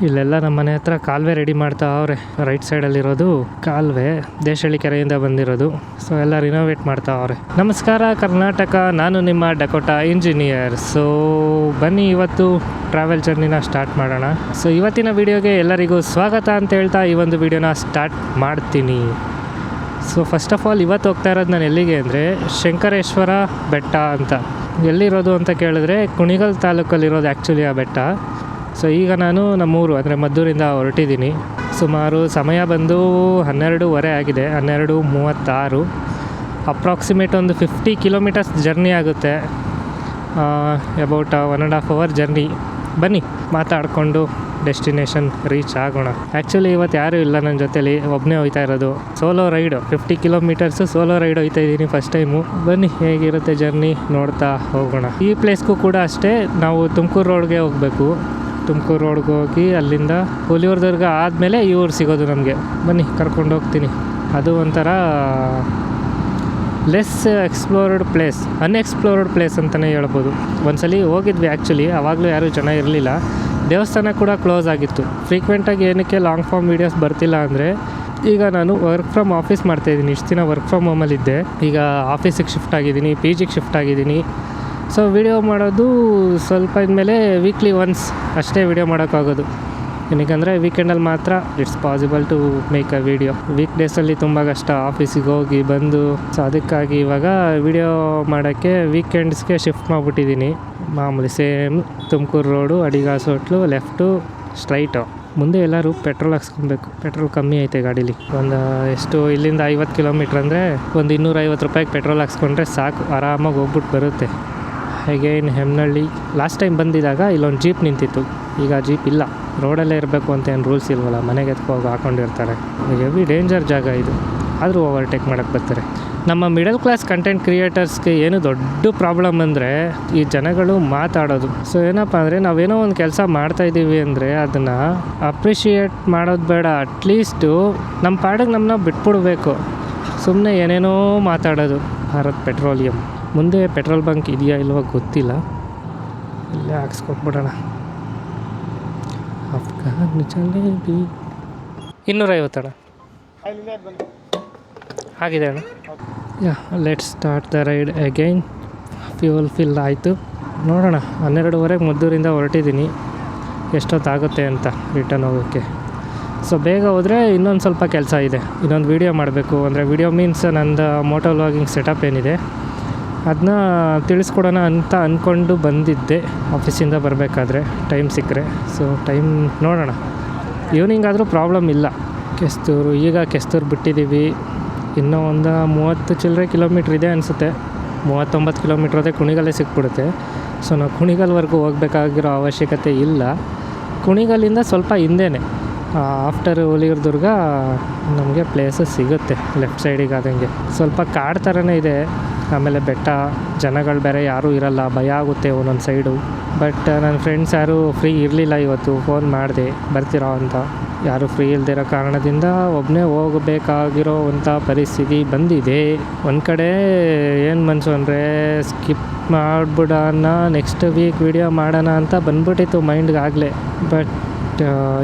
ಇಲ್ಲೆಲ್ಲ ನಮ್ಮ ಮನೆ ಹತ್ರ ಕಾಲುವೆ ರೆಡಿ ಮಾಡ್ತಾ ಅವ್ರೆ. ರೈಟ್ ಸೈಡಲ್ಲಿರೋದು ಕಾಲುವೆ, ದೇಶಹಳ್ಳಿ ಕೆರೆಯಿಂದ ಬಂದಿರೋದು. ಸೊ ಎಲ್ಲ ರಿನೋವೇಟ್ ಮಾಡ್ತಾ ಅವ್ರೆ. ನಮಸ್ಕಾರ ಕರ್ನಾಟಕ, ನಾನು ನಿಮ್ಮ ಡಕೋಟಾ ಇಂಜಿನಿಯರ್. ಸೊ ಬನ್ನಿ ಇವತ್ತು ಟ್ರಾವೆಲ್ ಜರ್ನಿನ ಸ್ಟಾರ್ಟ್ ಮಾಡೋಣ. ಸೊ ಇವತ್ತಿನ ವಿಡಿಯೋಗೆ ಎಲ್ಲರಿಗೂ ಸ್ವಾಗತ ಅಂತ ಹೇಳ್ತಾ ಈ ಒಂದು ವಿಡಿಯೋನ ಸ್ಟಾರ್ಟ್ ಮಾಡ್ತೀನಿ. ಸೊ ಫಸ್ಟ್ ಆಫ್ ಆಲ್ ಇವತ್ತು ಹೋಗ್ತಾ ಇರೋದು ನಾನು ಎಲ್ಲಿಗೆ ಅಂದರೆ ಶಂಕರೇಶ್ವರ ಬೆಟ್ಟ ಅಂತ. ಎಲ್ಲಿರೋದು ಅಂತ ಕೇಳಿದ್ರೆ ಕುಣಿಗಲ್ ತಾಲೂಕಲ್ಲಿರೋದು ಆ್ಯಕ್ಚುಲಿ ಆ ಬೆಟ್ಟ. ಸೊ ಈಗ ನಾನು ನಮ್ಮೂರು ಅಂದರೆ ಮದ್ದೂರಿಂದ ಹೊರಟಿದ್ದೀನಿ. ಸುಮಾರು ಸಮಯ ಬಂದು 12:30 ಆಗಿದೆ, 12:36. ಅಪ್ರಾಕ್ಸಿಮೇಟ್ ಒಂದು 50 ಕಿಲೋಮೀಟರ್ಸ್ ಜರ್ನಿ ಆಗುತ್ತೆ. About 1.5 hour journey. ಬನ್ನಿ ಮಾತಾಡಿಕೊಂಡು ಡೆಸ್ಟಿನೇಷನ್ ರೀಚ್ ಆಗೋಣ. ಆ್ಯಕ್ಚುಲಿ ಇವತ್ತು ಯಾರೂ ಇಲ್ಲ ನನ್ನ ಜೊತೇಲಿ, ಒಬ್ಬನೇ ಹೋಗ್ತಾ ಇರೋದು. Solo ride 50 kilometres solo ride ಹೋಗ್ತಾ ಇದ್ದೀನಿ ಫಸ್ಟ್ ಟೈಮು. ಬನ್ನಿ ಹೇಗಿರುತ್ತೆ ಜರ್ನಿ ನೋಡ್ತಾ ಹೋಗೋಣ. ಈ ಪ್ಲೇಸ್ಗೂ ಕೂಡ ಅಷ್ಟೇ, ನಾವು ತುಮಕೂರು ರೋಡ್ಗೆ ಹೋಗಬೇಕು. ತುಮಕೂರು ರೋಡ್ಗೆ ಹೋಗಿ ಅಲ್ಲಿಂದ ಹುಲಿಯೂರು ದುರ್ಗ ಆದಮೇಲೆ ಈ ಊರು ಸಿಗೋದು ನಮಗೆ. ಬನ್ನಿ ಕರ್ಕೊಂಡು ಹೋಗ್ತೀನಿ. ಅದು ಒಂಥರ less explored place, unexplored place ಅಂತಲೇ ಹೇಳ್ಬೋದು. ಒಂದ್ಸಲಿ ಹೋಗಿದ್ವಿ ಆ್ಯಕ್ಚುಲಿ, ಆವಾಗಲೂ ಯಾರೂ ಜನ ಇರಲಿಲ್ಲ. ದೇವಸ್ಥಾನ ಕೂಡ ಕ್ಲೋಸ್ ಆಗಿತ್ತು. ಫ್ರೀಕ್ವೆಂಟಾಗಿ ಏನಕ್ಕೆ ಲಾಂಗ್ ಫಾರ್ಮ್ ವೀಡಿಯೋಸ್ ಬರ್ತಿಲ್ಲ ಅಂದರೆ, ಈಗ ನಾನು ವರ್ಕ್ ಫ್ರಮ್ ಆಫೀಸ್ ಮಾಡ್ತಾಯಿದ್ದೀನಿ. ಇಷ್ಟು ದಿನ ವರ್ಕ್ ಫ್ರಮ್ ಹೋಮಲ್ಲಿದ್ದೆ, ಈಗ ಆಫೀಸಿಗೆ ಶಿಫ್ಟ್ ಆಗಿದ್ದೀನಿ, ಪಿ ಜಿಗೆ ಶಿಫ್ಟ್ ಆಗಿದ್ದೀನಿ. ಸೊ ವಿಡಿಯೋ ಮಾಡೋದು ಸ್ವಲ್ಪ ಇದ್ಮೇಲೆ ವೀಕ್ಲಿ ಒನ್ಸ್ ಅಷ್ಟೇ ವಿಡಿಯೋ ಮಾಡೋಕ್ಕಾಗೋದು. ಏನಕ್ಕಂದರೆ ವೀಕೆಂಡಲ್ಲಿ ಮಾತ್ರ it's possible to make a video. Week ಡೇಸಲ್ಲಿ ತುಂಬ ಕಷ್ಟ ಆಫೀಸಿಗೆ ಹೋಗಿ ಬಂದು. ಸೊ ಅದಕ್ಕಾಗಿ ಇವಾಗ ವಿಡಿಯೋ ಮಾಡೋಕ್ಕೆ ವೀಕೆಂಡ್ಸ್ಗೆ ಶಿಫ್ಟ್ ಮಾಡಿಬಿಟ್ಟಿದ್ದೀನಿ. ಮಾಮೂಲಿ same Tumakuru road, Adigas hotel, left straight. ಮುಂದೆ ಎಲ್ಲರೂ ಪೆಟ್ರೋಲ್ ಹಾಕ್ಸ್ಕೊಬೇಕು. ಪೆಟ್ರೋಲ್ ಕಮ್ಮಿ ಐತೆ ಗಾಡೀಲಿ. ಒಂದು ಎಷ್ಟು ಇಲ್ಲಿಂದ 50 ಕಿಲೋಮೀಟ್ರ್ ಅಂದರೆ ಒಂದು 250 ರೂಪಾಯಿಗೆ ಪೆಟ್ರೋಲ್ ಹಾಕ್ಸ್ಕೊಂಡ್ರೆ ಸಾಕು, ಆರಾಮಾಗಿ ಹೋಗ್ಬಿಟ್ಟು ಬರುತ್ತೆ. ಹೇಗೇನು ಹೆಮ್ನಳ್ಳಿ ಲಾಸ್ಟ್ ಟೈಮ್ ಬಂದಿದ್ದಾಗ ಇಲ್ಲೊಂದು ಜೀಪ್ ನಿಂತಿತ್ತು. ಈಗ ಜೀಪ್ ಇಲ್ಲ, ರೋಡಲ್ಲೇ ಇರಬೇಕು ಅಂತ ಏನು ರೂಲ್ಸ್ ಇಲ್ವಲ್ಲ, ಮನೆಗೆ ಎತ್ಕೋಗಿ ಹಾಕೊಂಡಿರ್ತಾರೆ. ಹೆವಿ ಡೇಂಜರ್ ಜಾಗ ಇದು, ಆದರೂ ಓವರ್ಟೇಕ್ ಮಾಡೋಕ್ಕೆ ಬರ್ತಾರೆ. ನಮ್ಮ ಮಿಡಲ್ ಕ್ಲಾಸ್ ಕಂಟೆಂಟ್ ಕ್ರಿಯೇಟರ್ಸ್ಗೆ ಏನು ದೊಡ್ಡ ಪ್ರಾಬ್ಲಮ್ ಅಂದರೆ ಈ ಜನಗಳು ಮಾತಾಡೋದು. ಸೊ ಏನಪ್ಪ ಅಂದರೆ ನಾವೇನೋ ಒಂದು ಕೆಲಸ ಮಾಡ್ತಾಯಿದ್ದೀವಿ ಅಂದರೆ ಅದನ್ನು ಅಪ್ರಿಷಿಯೇಟ್ ಮಾಡೋದು ಬೇಡ, ಅಟ್ಲೀಸ್ಟು ನಮ್ಮ ಪಾಡಿಗೆ ನಮ್ಮನ್ನ ಬಿಟ್ಬಿಡ್ಬೇಕು. ಸುಮ್ಮನೆ ಏನೇನೋ ಮಾತಾಡೋದು. ಭಾರತ್ ಪೆಟ್ರೋಲಿಯಂ ಮುಂದೆ ಪೆಟ್ರೋಲ್ ಬಂಕ್ ಇದೆಯಾ ಇಲ್ವೋ ಗೊತ್ತಿಲ್ಲ, ಇಲ್ಲೇ ಹಾಕ್ಸ್ಕೊಟ್ಬಿಡೋಣ. ಅಫ್ಘಾನ್ ಜಲೇಬಿ 250 ಅಣ್ಣ ಆಗಿದೆ ಅಣ್ಣ. Yeah let's start the ride again. Fuel fill ಆಯಿತು. ನೋಡೋಣ, 12:30 ಮದ್ದೂರಿಂದ ಹೊರಟಿದ್ದೀನಿ, ಎಷ್ಟೊತ್ತಾಗುತ್ತೆ ಅಂತ ರಿಟರ್ನ್ ಹೋಗೋಕ್ಕೆ. ಸೊ ಬೇಗ ಹೋದರೆ ಇನ್ನೊಂದು ಸ್ವಲ್ಪ ಕೆಲಸ ಇದೆ, ಇನ್ನೊಂದು ವೀಡಿಯೋ ಮಾಡಬೇಕು. ಅಂದರೆ ವೀಡಿಯೋ ಮೀನ್ಸ್ ನಂದು ಮೋಟೋ ವ್ಲಾಗಿಂಗ್ ಸೆಟಪ್ ಏನಿದೆ ಅದನ್ನ ತಿಳಿಸ್ಕೊಡೋಣ ಅಂತ ಅಂದ್ಕೊಂಡು ಬಂದಿದ್ದೆ ಆಫೀಸಿಂದ ಬರಬೇಕಾದ್ರೆ, ಟೈಮ್ ಸಿಕ್ಕರೆ. ಸೊ ಟೈಮ್ ನೋಡೋಣ, ಈವ್ನಿಂಗ್ ಆದರೂ ಪ್ರಾಬ್ಲಮ್ ಇಲ್ಲ. ಕೆಸ್ತೂರು, ಈಗ ಕೆಸ್ತೂರು ಬಿಟ್ಟಿದ್ದೀವಿ. ಇನ್ನೂ ಒಂದು 30 ಚಿಲ್ಲರೆ ಕಿಲೋಮೀಟ್ರ್ ಇದೆ ಅನಿಸುತ್ತೆ. 39 ಕಿಲೋಮೀಟ್ರ್ ಅದೇ ಕುಣಿಗಲ್ಲೇ ಸಿಕ್ಬಿಡುತ್ತೆ. ಸೊ ನಾವು ಕುಣಿಗಲ್ವರೆಗೂ ಹೋಗಬೇಕಾಗಿರೋ ಅವಶ್ಯಕತೆ ಇಲ್ಲ. ಕುಣಿಗಲ್ಲಿಂದ ಸ್ವಲ್ಪ ಹಿಂದೆಯೇ ಆಫ್ಟರ್ ಹುಲಿಯೂರು ದುರ್ಗ ನಮಗೆ ಪ್ಲೇಸಸ್ ಸಿಗುತ್ತೆ ಲೆಫ್ಟ್ ಸೈಡಿಗೆ ಆದಂಗೆ. ಸ್ವಲ್ಪ ಕಾಡು ಥರನೇ ಇದೆ. ಆಮೇಲೆ ಬೆಟ್ಟ, ಜನಗಳು ಬೇರೆ ಯಾರೂ ಇರಲ್ಲ, ಭಯ ಆಗುತ್ತೆ ಒಂದೊಂದು ಸೈಡು. ಬಟ್ ನನ್ನ ಫ್ರೆಂಡ್ಸ್ ಯಾರೂ ಫ್ರೀ ಇರಲಿಲ್ಲ ಇವತ್ತು. ಫೋನ್ ಮಾಡಿದೆ ಬರ್ತೀರಾ ಅಂತ, ಯಾರೂ ಫ್ರೀ ಇಲ್ದಿರೋ ಕಾರಣದಿಂದ ಒಬ್ಬನೇ ಹೋಗಬೇಕಾಗಿರೋ ಅಂಥ ಪರಿಸ್ಥಿತಿ ಬಂದಿದೆ. ಒಂದು ಕಡೆ ಏನು ಮನಸ್ಸು ಅಂದರೆ ಸ್ಕಿಪ್ ಮಾಡಿಬಿಡೋಣ, ನೆಕ್ಸ್ಟ್ ವೀಕ್ ವಿಡಿಯೋ ಮಾಡೋಣ ಅಂತ ಬಂದ್ಬಿಟ್ಟಿತ್ತು ಮೈಂಡ್ಗೆ ಆಗಲೇ. ಬಟ್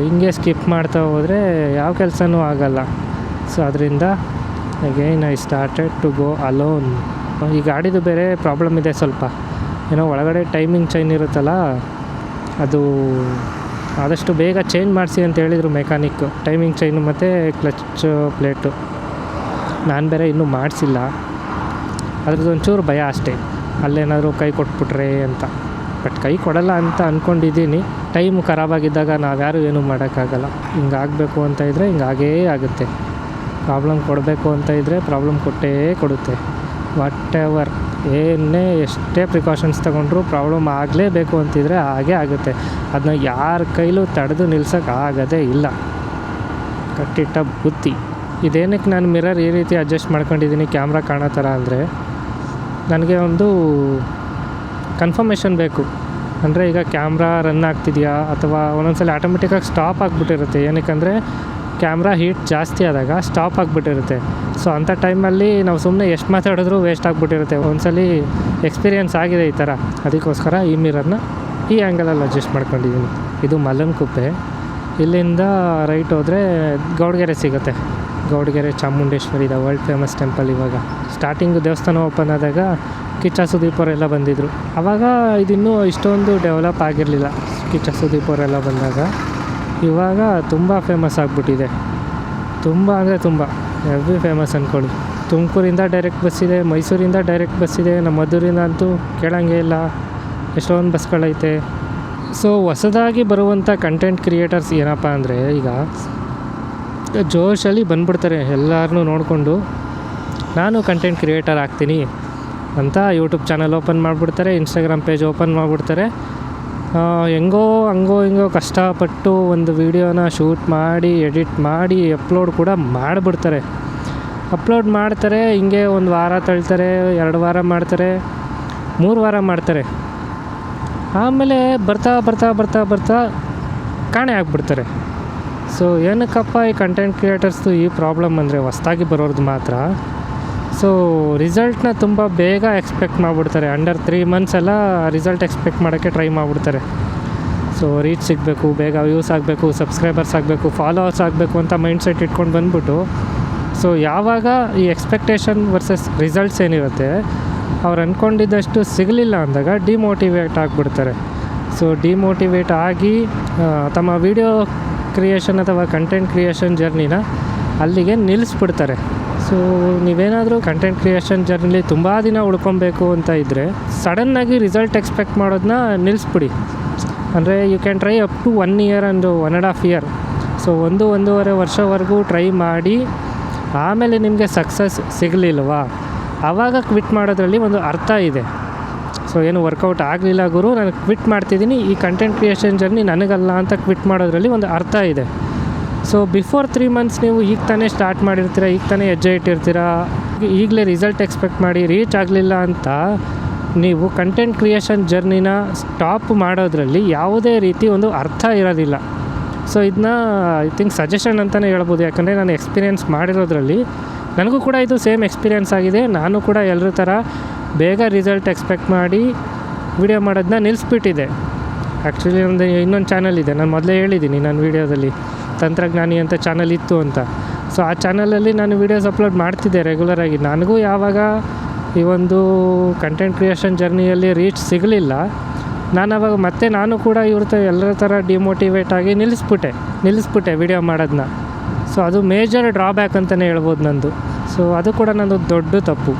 ಹಿಂಗೆ ಸ್ಕಿಪ್ ಮಾಡ್ತಾ ಹೋದರೆ ಯಾವ ಕೆಲಸನೂ ಆಗಲ್ಲ. ಸೊ ಅದರಿಂದ again I started to go alone. ಈ ಗಾಡಿದು ಬೇರೆ ಪ್ರಾಬ್ಲಮ್ ಇದೆ ಸ್ವಲ್ಪ. ಏನೋ ಒಳಗಡೆ ಟೈಮಿಂಗ್ ಚೈನ್ ಇರುತ್ತಲ್ಲ, ಅದು ಆದಷ್ಟು ಬೇಗ ಚೇಂಜ್ ಮಾಡಿಸಿ ಅಂತ ಹೇಳಿದರು ಮೆಕ್ಯಾನಿಕ್ಕು. ಟೈಮಿಂಗ್ ಚೈನು ಮತ್ತು ಕ್ಲಚ್ ಪ್ಲೇಟು ನಾನು ಬೇರೆ ಇನ್ನೂ ಮಾಡಿಸಿಲ್ಲ. ಅದ್ರದ್ದು ಒಂಚೂರು ಭಯ ಅಷ್ಟೇ, ಅಲ್ಲೇನಾದರೂ ಕೈ ಕೊಟ್ಬಿಟ್ರೆ ಅಂತ. ಬಟ್ ಕೈ ಕೊಡಲ್ಲ ಅಂತ ಅಂದ್ಕೊಂಡಿದ್ದೀನಿ. ಟೈಮ್ ಖರಾಬಾಗಿದ್ದಾಗ ನಾವ್ಯಾರೂ ಏನೂ ಮಾಡೋಕ್ಕಾಗಲ್ಲ. ಹಿಂಗಾಗಬೇಕು ಅಂತ ಇದ್ದರೆ ಹಿಂಗಾಗೇ ಆಗುತ್ತೆ. ಪ್ರಾಬ್ಲಮ್ ಕೊಡಬೇಕು ಅಂತ ಇದ್ದರೆ ಪ್ರಾಬ್ಲಮ್ ಕೊಟ್ಟೇ ಕೊಡುತ್ತೆ. ವಾಟ್ ಎವರ್ ಏನೇ ಎಷ್ಟೇ ಪ್ರಿಕಾಷನ್ಸ್ ತೊಗೊಂಡ್ರೂ ಪ್ರಾಬ್ಲಮ್ ಆಗಲೇಬೇಕು ಅಂತಿದ್ರೆ ಹಾಗೇ ಆಗುತ್ತೆ. ಅದನ್ನ ಯಾರ ಕೈಲೂ ತಡೆದು ನಿಲ್ಸೋಕ್ಕಾಗೋದೇ ಇಲ್ಲ. ಕಟ್ಟಿಟ್ಟ ಬುತ್ತಿ. ಇದೇನಕ್ಕೆ ನಾನು ಮಿರರ್ ಈ ರೀತಿ ಅಡ್ಜಸ್ಟ್ ಮಾಡ್ಕೊಂಡಿದ್ದೀನಿ ಕ್ಯಾಮ್ರಾ ಕಾಣೋ ಥರ ಅಂದರೆ, ನನಗೆ ಒಂದು ಕನ್ಫರ್ಮೇಷನ್ ಬೇಕು. ಅಂದರೆ ಈಗ ಕ್ಯಾಮ್ರಾ ರನ್ ಆಗ್ತಿದೆಯಾ, ಅಥವಾ ಒಂದೊಂದ್ಸಲ ಆಟೋಮೆಟಿಕ್ಕಾಗಿ ಸ್ಟಾಪ್ ಆಗಿಬಿಟ್ಟಿರುತ್ತೆ. ಏನಕ್ಕೆ ಕ್ಯಾಮ್ರಾ ಹೀಟ್ ಜಾಸ್ತಿ ಆದಾಗ ಸ್ಟಾಪ್ ಆಗಿಬಿಟ್ಟಿರುತ್ತೆ. ಸೊ ಅಂಥ ಟೈಮಲ್ಲಿ ನಾವು ಸುಮ್ಮನೆ ಎಷ್ಟು ಮಾತಾಡಿದ್ರೂ ವೇಸ್ಟ್ ಆಗಿಬಿಟ್ಟಿರುತ್ತೆ. ಒಂದ್ಸಲ ಎಕ್ಸ್ಪೀರಿಯೆನ್ಸ್ ಆಗಿದೆ ಈ ಥರ. ಅದಕ್ಕೋಸ್ಕರ ಈ ಮಿರರ್ನ ಈ ಆ್ಯಂಗಲಲ್ಲಿ ಅಡ್ಜಸ್ಟ್ ಮಾಡ್ಕೊಂಡಿದ್ದೀನಿ. ಇದು ಮಲ್ಲನಕುಪ್ಪೆ. ಇಲ್ಲಿಂದ ರೈಟ್ ಹೋದರೆ ಗೌಡಗೆರೆ ಸಿಗುತ್ತೆ. Gowdagere Chamundeshwari the world famous temple. ಇವಾಗ ಸ್ಟಾರ್ಟಿಂಗು ದೇವಸ್ಥಾನ ಓಪನ್ ಆದಾಗ ಕಿಚ್ಚ ಸುದೀಪ್ ಅವರೆಲ್ಲ ಬಂದಿದ್ದರು. ಆವಾಗ ಇದಿನ್ನೂ ಇಷ್ಟೊಂದು ಡೆವಲಪ್ ಆಗಿರಲಿಲ್ಲ ಕಿಚ್ಚ ಸುದೀಪ್ ಅವರೆಲ್ಲ ಬಂದಾಗ. ಇವಾಗ ತುಂಬ ಫೇಮಸ್ ಆಗಿಬಿಟ್ಟಿದೆ. ತುಂಬ ಅಂದರೆ ತುಂಬ ಹೆವಿ ಫೇಮಸ್ ಅಂದ್ಕೊಳ್ಳಿ. ತುಮಕೂರಿಂದ ಡೈರೆಕ್ಟ್ ಬಸ್ ಇದೆ, ಮೈಸೂರಿಂದ ಡೈರೆಕ್ಟ್ ಬಸ್ ಇದೆ, ನಮ್ಮ ಮದ್ದೂರಿಂದ ಅಂತೂ ಕೇಳೋಂಗೇ ಇಲ್ಲ, ಎಷ್ಟೊಂದು ಬಸ್ಗಳೈತೆ. ಸೊ ಹೊಸದಾಗಿ ಬರುವಂಥ ಕಂಟೆಂಟ್ ಕ್ರಿಯೇಟರ್ಸ್ ಏನಪ್ಪ ಅಂದರೆ ಈಗ ಜೋಶಲ್ಲಿ ಬಂದ್ಬಿಡ್ತಾರೆ ಎಲ್ಲರನ್ನೂ ನೋಡಿಕೊಂಡು ನಾನು ಕಂಟೆಂಟ್ ಕ್ರಿಯೇಟರ್ ಆಗ್ತೀನಿ ಅಂತ ಯೂಟ್ಯೂಬ್ ಚಾನಲ್ ಓಪನ್ ಮಾಡಿಬಿಡ್ತಾರೆ, ಇನ್ಸ್ಟಾಗ್ರಾಮ್ ಪೇಜ್ ಓಪನ್ ಮಾಡಿಬಿಡ್ತಾರೆ. ಹೆಂಗೋ ಹಿಂಗೋ ಕಷ್ಟಪಟ್ಟು ಒಂದು ವೀಡಿಯೋನ ಶೂಟ್ ಮಾಡಿ ಎಡಿಟ್ ಮಾಡಿ ಅಪ್ಲೋಡ್ ಕೂಡ ಮಾಡಿಬಿಡ್ತಾರೆ. ಅಪ್ಲೋಡ್ ಮಾಡ್ತಾರೆ, ಹಿಂಗೆ ಒಂದು ವಾರ ತಳ್ತಾರೆ, 2 ವಾರ ಮಾಡ್ತಾರೆ, 3 ವಾರ ಮಾಡ್ತಾರೆ. ಆಮೇಲೆ ಬರ್ತಾ ಕಾಣೆ ಆಗಿಬಿಡ್ತಾರೆ. ಸೊ ಏನಕ್ಕಪ್ಪ ಈ ಕಂಟೆಂಟ್ ಕ್ರಿಯೇಟರ್ಸ್ದು ಈ ಪ್ರಾಬ್ಲಮ್ ಅಂದರೆ ಹೊಸ್ದಾಗಿ ಬರೋರ್ದು ಮಾತ್ರ. ಸೊ ರಿಸಲ್ಟ್ನ ತುಂಬ ಬೇಗ ಎಕ್ಸ್ಪೆಕ್ಟ್ ಮಾಡಿಬಿಡ್ತಾರೆ. ಅಂಡರ್ 3 months ಎಲ್ಲ ರಿಸಲ್ಟ್ ಎಕ್ಸ್ಪೆಕ್ಟ್ ಮಾಡೋಕ್ಕೆ ಟ್ರೈ ಮಾಡಿಬಿಡ್ತಾರೆ. ಸೊ ರೀಚ್ ಸಿಗಬೇಕು, ಬೇಗ ವ್ಯೂಸ್ ಆಗಬೇಕು, ಸಬ್ಸ್ಕ್ರೈಬರ್ಸ್ ಆಗಬೇಕು, ಫಾಲೋವರ್ಸ್ ಆಗಬೇಕು ಅಂತ ಮೈಂಡ್ಸೆಟ್ ಇಟ್ಕೊಂಡು ಬಂದ್ಬಿಟ್ಟು ಸೊ ಯಾವಾಗ ಈ ಎಕ್ಸ್ಪೆಕ್ಟೇಷನ್ ವರ್ಸಸ್ ರಿಸಲ್ಟ್ಸ್ ಏನಿರುತ್ತೆ ಅವ್ರು ಅಂದ್ಕೊಂಡಿದ್ದಷ್ಟು ಸಿಗಲಿಲ್ಲ ಅಂದಾಗ ಡಿಮೋಟಿವೇಟ್ ಆಗಿಬಿಡ್ತಾರೆ. ಸೊ ಡಿಮೋಟಿವೇಟ್ ಆಗಿ ತಮ್ಮ ವಿಡಿಯೋ ಕ್ರಿಯೇಷನ್ ಅಥವಾ ಕಂಟೆಂಟ್ ಕ್ರಿಯೇಷನ್ ಜರ್ನಿನ ಅಲ್ಲಿಗೆ ನಿಲ್ಲಿಸ್ಬಿಡ್ತಾರೆ. ಸೊ ನೀವೇನಾದರೂ ಕಂಟೆಂಟ್ ಕ್ರಿಯೇಷನ್ ಜರ್ನಿಲಿ ತುಂಬ ದಿನ ಉಳ್ಕೊಬೇಕು ಅಂತ ಇದ್ದರೆ ಸಡನ್ನಾಗಿ ರಿಸಲ್ಟ್ ಎಕ್ಸ್ಪೆಕ್ಟ್ ಮಾಡೋದನ್ನ ನಿಲ್ಲಿಸ್ಬಿಡಿ. ಅಂದರೆ you can try up to 1 year and 1.5 year. So 1-1.5 ವರ್ಷವರೆಗೂ ಟ್ರೈ ಮಾಡಿ ಆಮೇಲೆ ನಿಮಗೆ ಸಕ್ಸಸ್ ಸಿಗಲಿಲ್ವಾ ಆವಾಗ ಕ್ವಿಟ್ ಮಾಡೋದ್ರಲ್ಲಿ ಒಂದು ಅರ್ಥ ಇದೆ. ಸೊ ಏನು ವರ್ಕೌಟ್ ಆಗಲಿಲ್ಲ ಗುರು, ನಾನು ಕ್ವಿಟ್ ಮಾಡ್ತಿದ್ದೀನಿ, ಈ ಕಂಟೆಂಟ್ ಕ್ರಿಯೇಷನ್ ಜರ್ನಿ ನನಗಲ್ಲ ಅಂತ ಕ್ವಿಟ್ ಮಾಡೋದ್ರಲ್ಲಿ ಒಂದು ಅರ್ಥ ಇದೆ. ಸೊ ಬಿಫೋರ್ 3 months ನೀವು ಈಗ ತಾನೇ ಸ್ಟಾರ್ಟ್ ಮಾಡಿರ್ತೀರ, ಈಗ ತಾನೇ ಹೆಜ್ಜೆ ಇಟ್ಟಿರ್ತೀರ, ಈಗಲೇ ರಿಸಲ್ಟ್ ಎಕ್ಸ್ಪೆಕ್ಟ್ ಮಾಡಿ ರೀಚ್ ಆಗಲಿಲ್ಲ ಅಂತ ನೀವು ಕಂಟೆಂಟ್ ಕ್ರಿಯೇಷನ್ ಜರ್ನಿನ ಸ್ಟಾಪ್ ಮಾಡೋದ್ರಲ್ಲಿ ಯಾವುದೇ ರೀತಿ ಒಂದು ಅರ್ಥ ಇರೋದಿಲ್ಲ. ಸೊ ಇದನ್ನ ಐ ಥಿಂಕ್ ಸಜೆಷನ್ ಅಂತಲೇ ಹೇಳ್ಬೋದು. ಯಾಕಂದರೆ ನಾನು ಎಕ್ಸ್ಪೀರಿಯೆನ್ಸ್ ಮಾಡಿರೋದ್ರಲ್ಲಿ ನನಗೂ ಕೂಡ ಇದು ಸೇಮ್ ಎಕ್ಸ್ಪೀರಿಯೆನ್ಸ್ ಆಗಿದೆ. ನಾನು ಕೂಡ ಎಲ್ಲರ ಥರ ಬೇಗ ರಿಸಲ್ಟ್ ಎಕ್ಸ್ಪೆಕ್ಟ್ ಮಾಡಿ ವಿಡಿಯೋ ಮಾಡೋದನ್ನ ನಿಲ್ಲಿಸ್ಬಿಟ್ಟಿದೆ. ಆ್ಯಕ್ಚುಲಿ ನಮ್ಮದು ಇನ್ನೊಂದು ಚಾನಲ್ ಇದೆ, ನಾನು ಮೊದಲೇ ಹೇಳಿದ್ದೀನಿ ನನ್ನ ವೀಡಿಯೋದಲ್ಲಿ ತಂತ್ರಜ್ಞಾನಿ ಅಂತ ಚಾನಲ್ ಇತ್ತು ಅಂತ. ಸೊ ಆ ಚಾನಲಲ್ಲಿ ನಾನು ವೀಡಿಯೋಸ್ ಅಪ್ಲೋಡ್ ಮಾಡ್ತಿದ್ದೆ ರೆಗ್ಯುಲರಾಗಿ. ನನಗೂ ಯಾವಾಗ ಈ ಒಂದು ಕಂಟೆಂಟ್ ಕ್ರಿಯೇಷನ್ ಜರ್ನಿಯಲ್ಲಿ ರೀಚ್ ಸಿಗಲಿಲ್ಲ, ನಾನು ಕೂಡ ಎಲ್ಲರ ಥರ ಡಿಮೋಟಿವೇಟ್ ಆಗಿ ನಿಲ್ಲಿಸ್ಬಿಟ್ಟೆ ವಿಡಿಯೋ ಮಾಡೋದನ್ನ. ಸೊ ಅದು ಮೇಜರ್ ಡ್ರಾಬ್ಯಾಕ್ ಅಂತಲೇ ಹೇಳ್ಬೋದು ನಂದು. ಸೊ ಅದು ಕೂಡ ನಂದು ದೊಡ್ಡ ತಪ್ಪು.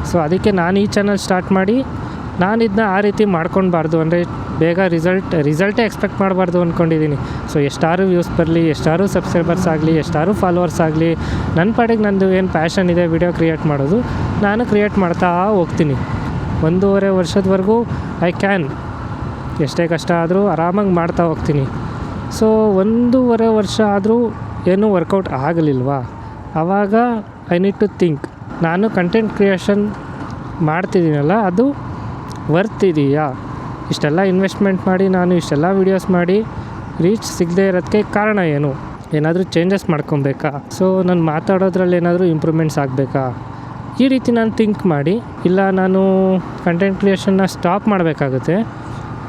ಸೊ ಅದಕ್ಕೆ ನಾನು ಈ ಚಾನಲ್ ಸ್ಟಾರ್ಟ್ ಮಾಡಿ ನಾನು ಇದನ್ನ ಆ ರೀತಿ ಮಾಡ್ಕೊಳ್ಬಾರ್ದು, ಅಂದರೆ ಬೇಗ ರಿಸಲ್ಟೇ ಎಕ್ಸ್ಪೆಕ್ಟ್ ಮಾಡಬಾರ್ದು ಅಂದ್ಕೊಂಡಿದ್ದೀನಿ. ಸೊ ಎಷ್ಟಾರು ವ್ಯೂಸ್ ಬರಲಿ, ಎಷ್ಟಾರು ಸಬ್ಸ್ಕ್ರೈಬರ್ಸ್ ಆಗಲಿ, ಎಷ್ಟಾರು ಫಾಲೋವರ್ಸ್ ಆಗಲಿ, ನನ್ನ ಪಾಡಿಗೆ ನಂದು ಏನು ಪ್ಯಾಷನ್ ಇದೆ ವಿಡಿಯೋ ಕ್ರಿಯೇಟ್ ಮಾಡೋದು, ನಾನು ಕ್ರಿಯೇಟ್ ಮಾಡ್ತಾ ಹೋಗ್ತೀನಿ. 1.5 ವರ್ಷದವರೆಗೂ ಐ ಕ್ಯಾನ್, ಎಷ್ಟೇ ಕಷ್ಟ ಆದರೂ ಆರಾಮಾಗಿ ಮಾಡ್ತಾ ಹೋಗ್ತೀನಿ. ಸೊ 1.5 ವರ್ಷ ಆದರೂ ಏನೂ ವರ್ಕೌಟ್ ಆಗಲಿಲ್ವಾ, ಆವಾಗ ಐ ನೀಡ್ ಟು ಥಿಂಕ್, ನಾನು ಕಂಟೆಂಟ್ ಕ್ರಿಯೇಷನ್ ಮಾಡ್ತಿದ್ದೀನಲ್ಲ ಅದು ವರ್ತ್ ಇದೆಯಾ? ಇಷ್ಟೆಲ್ಲ ಇನ್ವೆಸ್ಟ್ಮೆಂಟ್ ಮಾಡಿ ನಾನು ಇಷ್ಟೆಲ್ಲ ವೀಡಿಯೋಸ್ ಮಾಡಿ ರೀಚ್ ಸಿಗದೇ ಇರೋದಕ್ಕೆ ಕಾರಣ ಏನು? ಏನಾದರೂ ಚೇಂಜಸ್ ಮಾಡ್ಕೊಬೇಕಾ? ಸೊ ನಾನು ಮಾತಾಡೋದ್ರಲ್ಲಿ ಏನಾದರೂ ಇಂಪ್ರೂವ್ಮೆಂಟ್ಸ್ ಆಗಬೇಕಾ? ಈ ರೀತಿ ನಾನು ಥಿಂಕ್ ಮಾಡಿ, ಇಲ್ಲ ನಾನು ಕಂಟೆಂಟ್ ಕ್ರಿಯೇಷನ್ನ ಸ್ಟಾಪ್ ಮಾಡಬೇಕಾಗುತ್ತೆ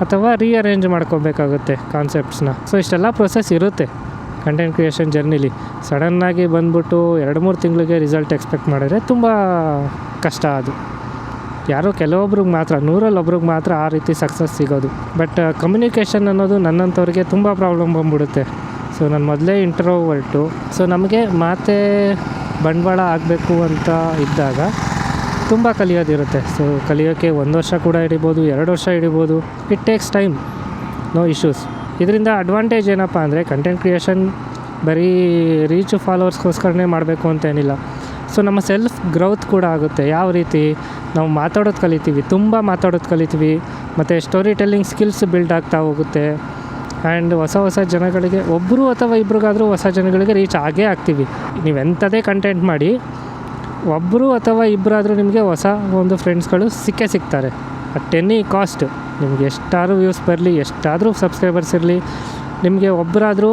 ಅಥವಾ ರೀಅರೇಂಜ್ ಮಾಡ್ಕೊಬೇಕಾಗುತ್ತೆ ಕಾನ್ಸೆಪ್ಟ್ಸ್ನ. ಸೊ ಇಷ್ಟೆಲ್ಲ ಪ್ರೊಸೆಸ್ ಇರುತ್ತೆ ಕಂಟೆಂಟ್ ಕ್ರಿಯೇಷನ್ ಜರ್ನಿಲಿ. ಸಡನ್ನಾಗಿ ಬಂದ್ಬಿಟ್ಟು 2-3 ತಿಂಗಳಿಗೆ ರಿಸಲ್ಟ್ ಎಕ್ಸ್ಪೆಕ್ಟ್ ಮಾಡಿದ್ರೆ ತುಂಬ ಕಷ್ಟ. ಅದು ಯಾರೋ ಕೆಲವೊಬ್ರಿಗೆ ಮಾತ್ರ, 100ರಲ್ಲಿ ಒಬ್ರಿಗೆ ಮಾತ್ರ ಆ ರೀತಿ ಸಕ್ಸಸ್ ಸಿಗೋದು. ಬಟ್ ಕಮ್ಯುನಿಕೇಷನ್ ಅನ್ನೋದು ನನ್ನಂಥವ್ರಿಗೆ ತುಂಬ ಪ್ರಾಬ್ಲಮ್ ಬಂದ್ಬಿಡುತ್ತೆ. ಸೊ ನಾನು ಮೊದಲೇ ಇಂಟ್ರೋವರ್ಟು. ಸೊ ನಮಗೆ ಮಾತೇ ಬಂಡವಾಳ ಆಗಬೇಕು ಅಂತ ಇದ್ದಾಗ ತುಂಬ ಕಲಿಯೋದಿರುತ್ತೆ. ಸೊ ಕಲಿಯೋಕ್ಕೆ 1 ವರ್ಷ ಕೂಡ ಹಿಡಿಬೋದು, 2 ವರ್ಷ ಹಿಡಿಬೋದು. It takes time, no issues. ಇದರಿಂದ ಅಡ್ವಾಂಟೇಜ್ ಏನಪ್ಪ ಅಂದರೆ ಕಂಟೆಂಟ್ ಕ್ರಿಯೇಷನ್ ಬರೀ ರೀಚು ಫಾಲೋವರ್ಸ್ಗೋಸ್ಕರನೇ ಮಾಡಬೇಕು ಅಂತೇನಿಲ್ಲ. ಸೊ ನಮ್ಮ ಸೆಲ್ಫ್ ಗ್ರೋತ್ ಕೂಡ ಆಗುತ್ತೆ. ಯಾವ ರೀತಿ? ನಾವು ಮಾತಾಡೋದು ಕಲಿತೀವಿ, ತುಂಬ ಮಾತಾಡೋದು ಕಲಿತೀವಿ, ಮತ್ತು ಸ್ಟೋರಿ ಟೆಲ್ಲಿಂಗ್ ಸ್ಕಿಲ್ಸ್ ಬಿಲ್ಡ್ ಆಗ್ತಾ ಹೋಗುತ್ತೆ. ಆ್ಯಂಡ್ ಹೊಸ ಜನಗಳಿಗೆ, ಒಬ್ಬರು ಅಥವಾ ಇಬ್ರಿಗಾದರೂ ಹೊಸ ಜನಗಳಿಗೆ ರೀಚ್ ಆಗೇ ಆಗ್ತೀವಿ. ನೀವೆಂಥದೇ ಕಂಟೆಂಟ್ ಮಾಡಿ ಒಬ್ಬರು ಅಥವಾ ಇಬ್ಬರಾದರೂ ನಿಮಗೆ ಹೊಸ ಒಂದು ಫ್ರೆಂಡ್ಸ್ಗಳು ಸಿಗ್ತಾರೆ. At any cost. ನಿಮಗೆ ಎಷ್ಟಾದರೂ ವ್ಯೂಸ್ ಬರಲಿ, ಎಷ್ಟಾದರೂ ಸಬ್ಸ್ಕ್ರೈಬರ್ಸ್ ಇರಲಿ, ನಿಮಗೆ ಒಬ್ಬರಾದರೂ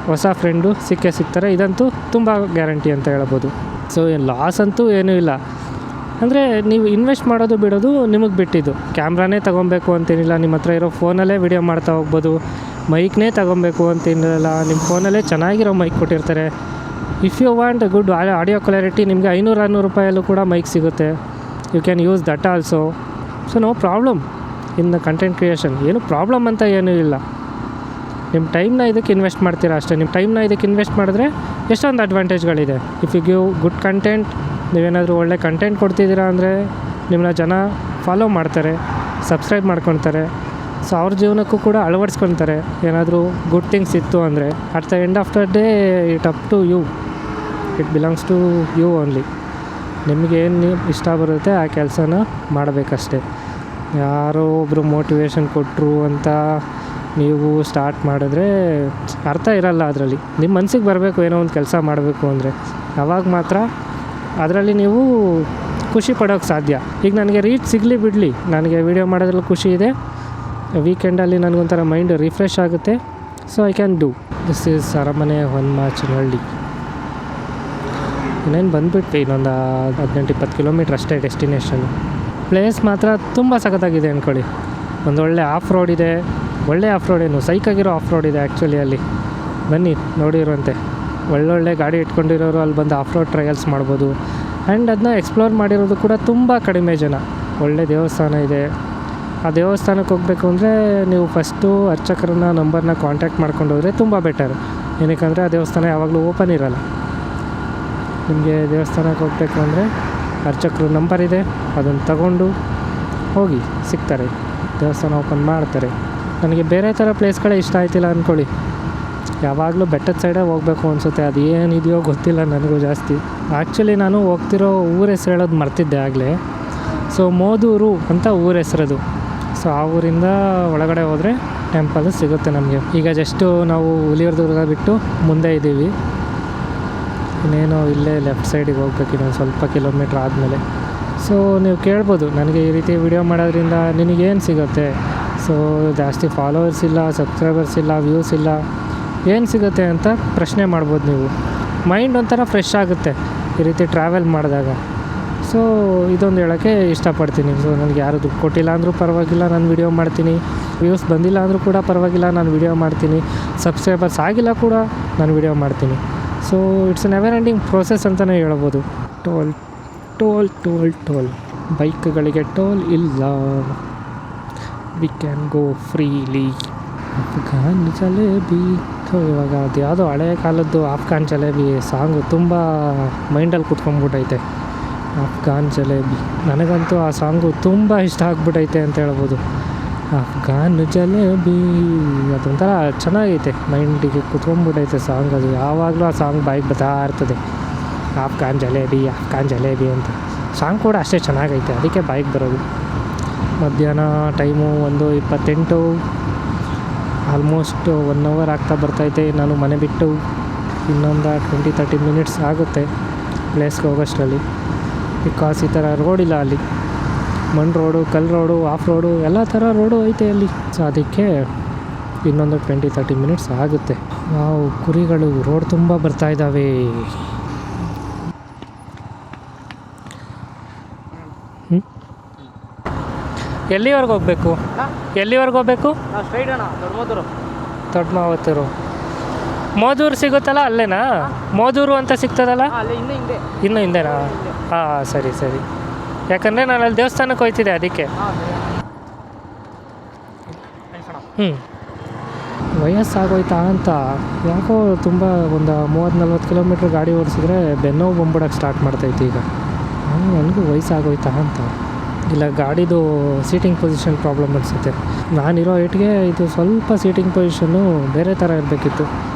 ಹೊಸ ಫ್ರೆಂಡು ಸಿಗ್ತಾರೆ. ಇದಂತೂ ತುಂಬ ಗ್ಯಾರಂಟಿ ಅಂತ ಹೇಳ್ಬೋದು. ಸೊ ಲಾಸ್ ಅಂತೂ ಏನೂ ಇಲ್ಲ. ಅಂದರೆ ನೀವು ಇನ್ವೆಸ್ಟ್ ಮಾಡೋದು ಬಿಡೋದು ನಿಮಗೆ ಬಿಟ್ಟಿದ್ದು. ಕ್ಯಾಮ್ರಾನೇ ತೊಗೊಬೇಕು ಅಂತೇನಿಲ್ಲ, ನಿಮ್ಮ ಹತ್ರ ಇರೋ ಫೋನಲ್ಲೇ ವಿಡಿಯೋ ಮಾಡ್ತಾ ಹೋಗ್ಬೋದು. ಮೈಕ್ನೇ ತಗೊಬೇಕು ಅಂತೇನಿರಲ್ಲ, ನಿಮ್ಮ ಫೋನಲ್ಲೇ ಚೆನ್ನಾಗಿರೋ ಮೈಕ್ ಕೊಟ್ಟಿರ್ತಾರೆ. If you want good audio clarity ನಿಮಗೆ 500-600 ರೂಪಾಯಲ್ಲೂ ಕೂಡ ಮೈಕ್ ಸಿಗುತ್ತೆ. You can use that also. So no problem in the content creation. ಏನು ಪ್ರಾಬ್ಲಮ್ ಅಂತ ಏನೂ ಇಲ್ಲ. ನಿಮ್ಮ ಟೈಮ್ನ ಇದಕ್ಕೆ ಇನ್ವೆಸ್ಟ್ ಮಾಡ್ತೀರಾ ಅಷ್ಟೇ. ನಿಮ್ಮ ಟೈಮ್ನ ಇದಕ್ಕೆ ಇನ್ವೆಸ್ಟ್ ಮಾಡಿದ್ರೆ ಎಷ್ಟೊಂದು ಅಡ್ವಾಂಟೇಜ್ಗಳಿದೆ. If you give good content, ನೀವೇನಾದರೂ ಒಳ್ಳೆ ಕಂಟೆಂಟ್ ಕೊಡ್ತಿದ್ದೀರಾ ಅಂದರೆ ನಿಮ್ಮನ್ನ ಜನ ಫಾಲೋ ಮಾಡ್ತಾರೆ, ಸಬ್ಸ್ಕ್ರೈಬ್ ಮಾಡ್ಕೊತಾರೆ. ಸೊ ಅವ್ರ ಜೀವನಕ್ಕೂ ಕೂಡ ಅಳವಡಿಸ್ಕೊತಾರೆ. ಏನಾದರೂ ಗುಡ್ ಥಿಂಗ್ಸ್ ಇತ್ತು ಅಂದರೆ at the end of the day it up to you, it belongs to you only. ನಿಮಗೇನು ಇಷ್ಟ ಬರುತ್ತೆ ಆ ಕೆಲಸನ ಮಾಡಬೇಕಷ್ಟೆ. ಯಾರೋ ಒಬ್ಬರು ಮೋಟಿವೇಶನ್ ಕೊಟ್ಟರು ಅಂತ ನೀವು ಸ್ಟಾರ್ಟ್ ಮಾಡಿದ್ರೆ ಅರ್ಥ ಇರಲ್ಲ. ಅದರಲ್ಲಿ ನಿಮ್ಮ ಮನಸ್ಸಿಗೆ ಬರಬೇಕು ಏನೋ ಒಂದು ಕೆಲಸ ಮಾಡಬೇಕು ಅಂದರೆ, ಆವಾಗ ಮಾತ್ರ ಅದರಲ್ಲಿ ನೀವು ಖುಷಿ ಪಡೋಕ್ಕೆ ಸಾಧ್ಯ. ಈಗ ನನಗೆ ರೀಚ್ ಸಿಗಲಿ ಬಿಡಲಿ, ನನಗೆ ವೀಡಿಯೋ ಮಾಡೋದ್ರಲ್ಲಿ ಖುಷಿ ಇದೆ. ವೀಕೆಂಡಲ್ಲಿ ನನಗೊಂಥರ ಮೈಂಡ್ ರಿಫ್ರೆಶ್ ಆಗುತ್ತೆ. So I can do. This is ಅರಮನೆ ಹೊನ್ಮಾಚನಹಳ್ಳಿ. ಇನ್ನೇನು ಬಂದುಬಿಟ್ವಿ, ಇನ್ನೊಂದು 18-20 ಕಿಲೋಮೀಟ್ರ್ ಅಷ್ಟೇ ಡೆಸ್ಟಿನೇಷನ್. ಪ್ಲೇಸ್ ಮಾತ್ರ ತುಂಬ ಸಖತ್ತಾಗಿದೆ ಅಂದ್ಕೊಳ್ಳಿ. ಒಂದೊಳ್ಳೆ ಆಫ್ ರೋಡ್ ಇದೆ. ಒಳ್ಳೆ ಆಫ್ ರೋಡ್ ಏನು, ಸೈಕಾಗಿರೋ ಆಫ್ ರೋಡ್ ಇದೆ ಆ್ಯಕ್ಚುಲಿ. ಅಲ್ಲಿ ಬನ್ನಿ ನೋಡಿರುವಂತೆ ಒಳ್ಳೊಳ್ಳೆ ಗಾಡಿ ಇಟ್ಕೊಂಡಿರೋರು ಅಲ್ಲಿ ಬಂದು ಆಫ್ ರೋಡ್ ಟ್ರಯಲ್ಸ್ ಮಾಡ್ಬೋದು. ಆ್ಯಂಡ್ ಅದನ್ನ ಎಕ್ಸ್ಪ್ಲೋರ್ ಮಾಡಿರೋದು ಕೂಡ ತುಂಬ ಕಡಿಮೆ ಜನ. ಒಳ್ಳೆ ದೇವಸ್ಥಾನ ಇದೆ. ಆ ದೇವಸ್ಥಾನಕ್ಕೆ ಹೋಗಬೇಕು ಅಂದರೆ ನೀವು ಫಸ್ಟು ಅರ್ಚಕರನ್ನ ನಂಬರ್ನ ಕಾಂಟ್ಯಾಕ್ಟ್ ಮಾಡ್ಕೊಂಡು ಹೋದರೆ ತುಂಬ ಬೆಟರ್. ಏನಕ್ಕೆ ಆ ದೇವಸ್ಥಾನ ಯಾವಾಗಲೂ ಓಪನ್ ಇರೋಲ್ಲ. ನಿಮಗೆ ದೇವಸ್ಥಾನಕ್ಕೆ ಹೋಗಬೇಕು ಅಂದರೆ ಅರ್ಚಕರು ನಂಬರ್ ಇದೆ, ಅದನ್ನು ತಗೊಂಡು ಹೋಗಿ ಸಿಗ್ತಾರೆ. ದೇವಸ್ಥಾನ ಓಪನ್ ಮಾಡ್ತಾರೆ. ನನಗೆ ಬೇರೆ ಥರ ಪ್ಲೇಸ್ಗಳೇ ಇಷ್ಟ ಆಯ್ತಿಲ್ಲ ಅಂದ್ಕೊಳ್ಳಿ. ಯಾವಾಗಲೂ ಬೆಟ್ಟದ ಸೈಡೇ ಹೋಗಬೇಕು ಅನಿಸುತ್ತೆ. ಅದು ಏನಿದೆಯೋ ಗೊತ್ತಿಲ್ಲ ನನಗೂ ಜಾಸ್ತಿ. ಆ್ಯಕ್ಚುಲಿ ನಾನು ಹೋಗ್ತಿರೋ ಊರ ಹೆಸ್ರು ಹೇಳೋದು ಮರ್ತಿದ್ದೆ ಆಗಲೇ. ಸೊ ಮೋದೂರು ಅಂತ ಊರ ಹೆಸ್ರದು. ಸೊ ಆ ಊರಿಂದ ಒಳಗಡೆ ಹೋದರೆ ಟೆಂಪಲ್ ಸಿಗುತ್ತೆ ನಮಗೆ. ಈಗ ಜಸ್ಟು ನಾವು ಹುಲಿಯೂರ್ದುರ್ಗ ಬಿಟ್ಟು ಮುಂದೆ ಇದ್ದೀವಿ. ಇನ್ನೇನೋ ಇಲ್ಲೇ ಲೆಫ್ಟ್ ಸೈಡಿಗೆ ಹೋಗ್ಬೇಕು, ಇನ್ನೊಂದು ಸ್ವಲ್ಪ ಕಿಲೋಮೀಟ್ರ್ ಆದಮೇಲೆ. ಸೊ ನೀವು ಕೇಳ್ಬೋದು, ನನಗೆ ಈ ರೀತಿ ವಿಡಿಯೋ ಮಾಡೋದ್ರಿಂದ ನಿನಗೇನು ಸಿಗುತ್ತೆ? ಸೊ ಜಾಸ್ತಿ ಫಾಲೋವರ್ಸ್ ಇಲ್ಲ, ಸಬ್ಸ್ಕ್ರೈಬರ್ಸ್ ಇಲ್ಲ, ವ್ಯೂಸ್ ಇಲ್ಲ, ಏನು ಸಿಗುತ್ತೆ ಅಂತ ಪ್ರಶ್ನೆ ಮಾಡ್ಬೋದು ನೀವು. ಮೈಂಡ್ ಒಂಥರ ಫ್ರೆಶ್ ಆಗುತ್ತೆ ಈ ರೀತಿ ಟ್ರಾವೆಲ್ ಮಾಡಿದಾಗ. ಸೊ ಇದೊಂದು ಹೇಳೋಕ್ಕೆ ಇಷ್ಟಪಡ್ತೀನಿ. ಸೊ ನನಗೆ ಯಾರು ದುಡ್ಡು ಕೊಟ್ಟಿಲ್ಲ ಅಂದರೂ ಪರವಾಗಿಲ್ಲ, ನಾನು ವಿಡಿಯೋ ಮಾಡ್ತೀನಿ. ವ್ಯೂಸ್ ಬಂದಿಲ್ಲ ಅಂದರೂ ಕೂಡ ಪರವಾಗಿಲ್ಲ, ನಾನು ವಿಡಿಯೋ ಮಾಡ್ತೀನಿ. ಸಬ್ಸ್ಕ್ರೈಬರ್ಸ್ ಆಗಿಲ್ಲ ಕೂಡ ನಾನು ವಿಡಿಯೋ ಮಾಡ್ತೀನಿ. So it's never ending process ಅಂತಲೇ ಹೇಳ್ಬೋದು. ಟೋಲ್ ಟೋಲ್ ಟೋಲ್ ಟೋಲ್ ಬೈಕ್ಗಳಿಗೆ ಟೋಲ್ ಇಲ್ಲ. We can go freely. Afghan jalebi. ಇವಾಗ ಅದು ಯಾವುದೋ ಹಳೆಯ ಕಾಲದ್ದು ಅಫ್ಘಾನ್ ಜಲೇಬಿ ಸಾಂಗು ತುಂಬ ಮೈಂಡಲ್ಲಿ ಕೂತ್ಕೊಂಡ್ಬಿಟ್ಟೈತೆ. ಅಫ್ಘಾನ್ ಜಲೇಬಿ, ನನಗಂತೂ ಆ ಸಾಂಗು ತುಂಬ ಇಷ್ಟ ಆಗ್ಬಿಟ್ಟೈತೆ ಅಂತ ಹೇಳ್ಬೋದು. ಅಫ್ಘಾನ್ ಜಲೇಬಿ ಅದೊಂಥರ ಚೆನ್ನಾಗೈತೆ, ಮೈಂಡಿಗೆ ಕೂತ್ಕೊಂಡ್ಬಿಟ್ಟೈತೆ ಸಾಂಗ್. ಅದು ಯಾವಾಗಲೂ ಆ ಸಾಂಗ್ ಬಾಯಿಗೆ ಬರ್ತಾ ಇರ್ತದೆ. ಅಫ್ಘಾನ್ ಜಲೇಬಿ ಅಫ್ಘಾನ್ ಜಲೇಬಿ ಅಂತ ಸಾಂಗ್ ಕೂಡ ಅಷ್ಟೇ ಚೆನ್ನಾಗೈತೆ, ಅದಕ್ಕೆ ಬಾಯಿಗೆ ಬರೋದು. ಮಧ್ಯಾಹ್ನ ಟೈಮು 1:28, ಆಲ್ಮೋಸ್ಟ್ 1 ಅವರ್ ಆಗ್ತಾ ಬರ್ತೈತೆ. ನಾನು ಮನೆ ಬಿಟ್ಟು ಇನ್ನೊಂದು 20-30 ಮಿನಿಟ್ಸ್ ಆಗುತ್ತೆ ಪ್ಲೇಸ್ಗೆ ಹೋಗೋಷ್ಟರಲ್ಲಿ. ಬಿಕಾಸ್ ಈ ಥರ ರೋಡಿಲ್ಲ ಅಲ್ಲಿ. ಮಣ್ಣು ರೋಡು, ಕಲ್ಲು ರೋಡು, ಆಫ್ ರೋಡು ಎಲ್ಲ ಥರ ರೋಡು ಐತೆ ಅಲ್ಲಿ. ಸೊ ಅದಕ್ಕೆ ಇನ್ನೊಂದು 20-30 ಮಿನಿಟ್ಸ್ ಆಗುತ್ತೆ. ನಾವು ಕುರಿಗಳು ರೋಡ್ ತುಂಬ ಬರ್ತಾಯಿದ್ದಾವೆ. ಎಲ್ಲಿವರೆಗೆ ಹೋಗಬೇಕು? ಎಲ್ಲಿವರೆಗೆ ಹೋಗಬೇಕು? ದೊಡ್ಡ ಮಾವತ್ತೂರು. ಮೋದೂರು ಸಿಗುತ್ತಲ್ಲ ಅಲ್ಲೇನಾ? ಮೋದೂರು ಅಂತ ಸಿಗ್ತದಲ್ಲ? ಇನ್ನೂ ಹಿಂದೆನಾ? ಹಾಂ ಸರಿ ಸರಿ. ಯಾಕಂದರೆ ನಾನು ಅಲ್ಲಿ ದೇವಸ್ಥಾನಕ್ಕೆ ಹೋಗ್ತಿದ್ದೆ ಅದಕ್ಕೆ. ವಯಸ್ಸಾಗೋಯ್ತಾ ಅಂತ ಯಾಕೋ ತುಂಬ ಒಂದು 30-40 ಕಿಲೋಮೀಟ್ರ್ ಗಾಡಿ ಓಡಿಸಿದ್ರೆ ಬೆನ್ನೋವು ಬಂದ್ಬಿಡೋಕ್ಕೆ ಸ್ಟಾರ್ಟ್ ಮಾಡ್ತೈತೆ ಈಗ. ನನಗೂ ವಯಸ್ಸಾಗೋಯ್ತಾ ಅಂತ. ಇಲ್ಲ ಗಾಡಿದು ಸೀಟಿಂಗ್ ಪೊಸಿಷನ್ ಪ್ರಾಬ್ಲಮ್ ಅನಿಸುತ್ತೆ. ನಾನಿರೋ ಹೈಟ್ಗೆ ಇದು ಸ್ವಲ್ಪ ಸೀಟಿಂಗ್ ಪೊಸಿಷನ್ನು ಬೇರೆ ಥರ ಇರಬೇಕಿತ್ತು.